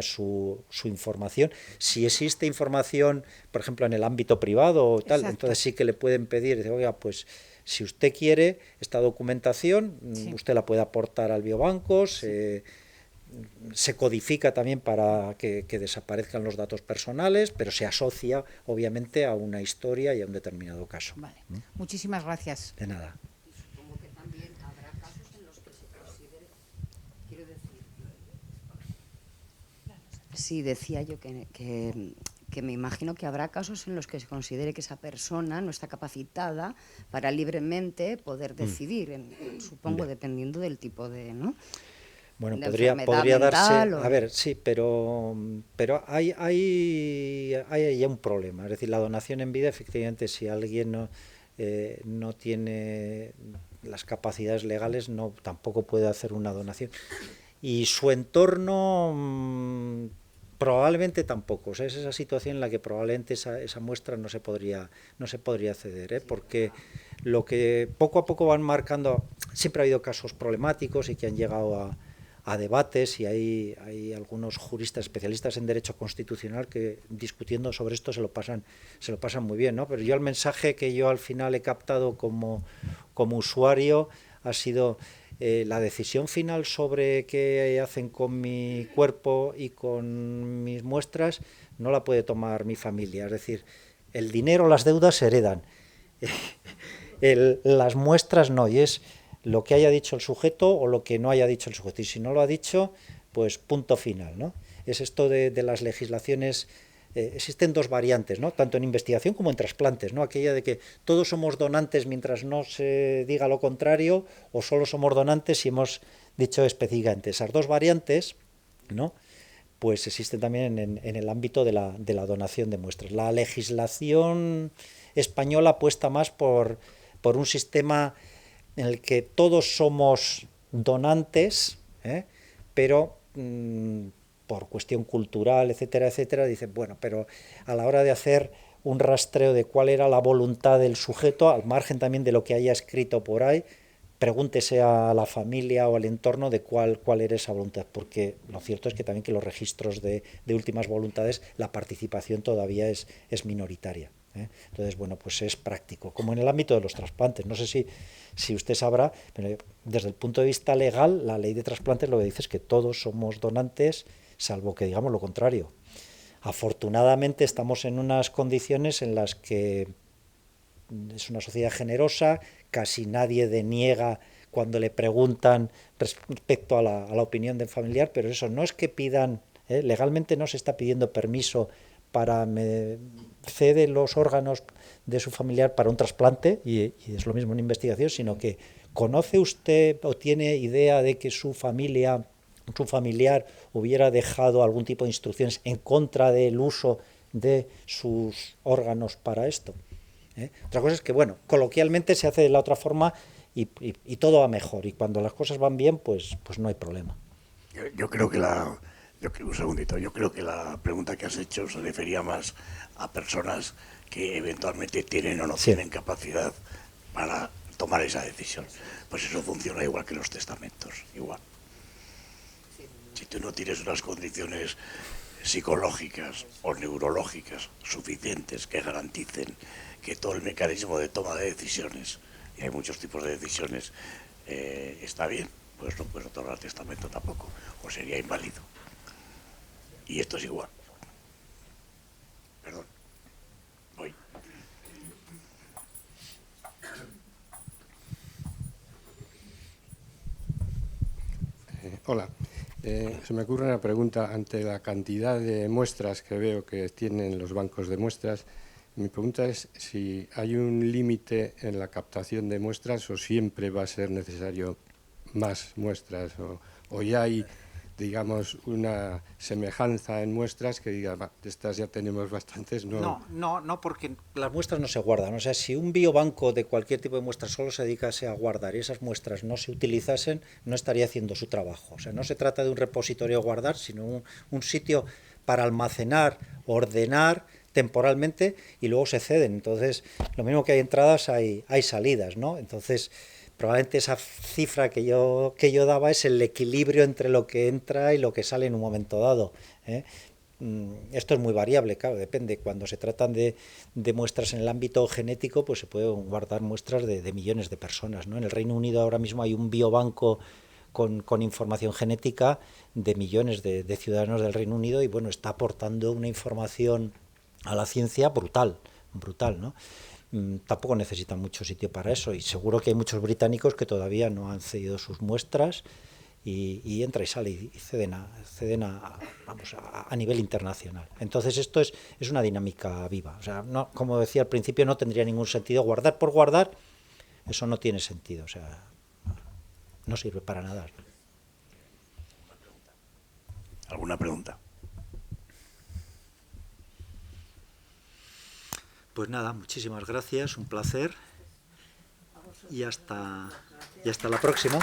su información. Si existe información, por ejemplo, en el ámbito privado o tal, entonces sí que le pueden pedir, dice, oiga, pues si usted quiere esta documentación, usted la puede aportar al biobanco, se codifica también para que desaparezcan los datos personales, pero se asocia, obviamente, a una historia y a un determinado caso. Vale. Muchísimas gracias. De nada. Supongo que también habrá casos en los que se considere, quiero decir, sí, decía yo que me imagino que habrá casos en los que se considere que esa persona no está capacitada para libremente poder decidir, supongo, dependiendo del tipo de, ¿no? Bueno, de podría darse, o... a ver, sí, pero hay ya un problema. Es decir, la donación en vida, efectivamente, si alguien no tiene las capacidades legales, tampoco puede hacer una donación. Y su entorno probablemente tampoco. O sea, es esa situación en la que probablemente esa muestra no se podría ceder, porque lo que poco a poco van marcando, siempre ha habido casos problemáticos y que han llegado a debates, y hay algunos juristas especialistas en derecho constitucional que discutiendo sobre esto se lo pasan muy bien, ¿no? Pero yo el mensaje que yo al final he captado como usuario ha sido la decisión final sobre qué hacen con mi cuerpo y con mis muestras no la puede tomar mi familia. Es decir, el dinero, las deudas se heredan, las muestras no, y es lo que haya dicho el sujeto o lo que no haya dicho el sujeto. Y si no lo ha dicho, pues punto final, ¿no? Es esto de las legislaciones. Existen dos variantes, ¿no? Tanto en investigación como en trasplantes, ¿no? Aquella de que todos somos donantes mientras no se diga lo contrario, o solo somos donantes si hemos dicho específicamente. Esas dos variantes, ¿no?, pues existen también en el ámbito de la donación de muestras. La legislación española apuesta más por un sistema en el que todos somos donantes, pero por cuestión cultural, etcétera, etcétera, dicen, bueno, pero a la hora de hacer un rastreo de cuál era la voluntad del sujeto, al margen también de lo que haya escrito por ahí, pregúntese a la familia o al entorno de cuál era esa voluntad, porque lo cierto es que también que los registros de últimas voluntades, la participación todavía es minoritaria. Entonces, bueno, pues es práctico, como en el ámbito de los trasplantes. No sé si usted sabrá, pero desde el punto de vista legal, la ley de trasplantes lo que dice es que todos somos donantes, salvo que digamos lo contrario. Afortunadamente estamos en unas condiciones en las que es una sociedad generosa, casi nadie deniega cuando le preguntan respecto a la opinión del familiar, pero eso no es que pidan, legalmente no se está pidiendo permiso para cede los órganos de su familiar para un trasplante, y es lo mismo en investigación, sino que ¿conoce usted o tiene idea de que su familiar hubiera dejado algún tipo de instrucciones en contra del uso de sus órganos para esto? Otra cosa es que, bueno, coloquialmente se hace de la otra forma y todo va mejor, y cuando las cosas van bien, pues no hay problema. Yo creo que un segundito, yo creo que la pregunta que has hecho se refería más a personas que eventualmente tienen o no tienen capacidad para tomar esa decisión. Pues eso funciona igual que los testamentos, igual. Si tú no tienes unas condiciones psicológicas o neurológicas suficientes que garanticen que todo el mecanismo de toma de decisiones, y hay muchos tipos de decisiones, está bien, pues no puedes otorgar testamento tampoco, o sería inválido. Y esto es igual. Perdón. Voy. Hola. Se me ocurre una pregunta ante la cantidad de muestras que veo que tienen los bancos de muestras. Mi pregunta es si hay un límite en la captación de muestras o siempre va a ser necesario más muestras o ya hay, digamos, una semejanza en muestras que diga, de estas ya tenemos bastantes. No, porque las muestras no se guardan. O sea, si un biobanco de cualquier tipo de muestras solo se dedicase a guardar y esas muestras no se utilizasen, no estaría haciendo su trabajo. O sea, no se trata de un repositorio a guardar, sino un sitio para almacenar, ordenar temporalmente y luego se ceden. Entonces, lo mismo que hay entradas, hay salidas, ¿no? Entonces, probablemente esa cifra que yo daba es el equilibrio entre lo que entra y lo que sale en un momento dado, ¿eh? Esto es muy variable, claro, depende. Cuando se tratan de muestras en el ámbito genético, pues se pueden guardar muestras de millones de personas, ¿no? En el Reino Unido ahora mismo hay un biobanco con información genética de millones de ciudadanos del Reino Unido y bueno, está aportando una información a la ciencia brutal, ¿no? Tampoco necesitan mucho sitio para eso y seguro que hay muchos británicos que todavía no han cedido sus muestras y entra y sale y ceden a nivel internacional. Entonces esto es una dinámica viva. O sea, no, como decía al principio, no tendría ningún sentido guardar por guardar, eso no tiene sentido, o sea, no sirve para nada. ¿Alguna pregunta? Pues nada, muchísimas gracias, un placer y hasta la próxima.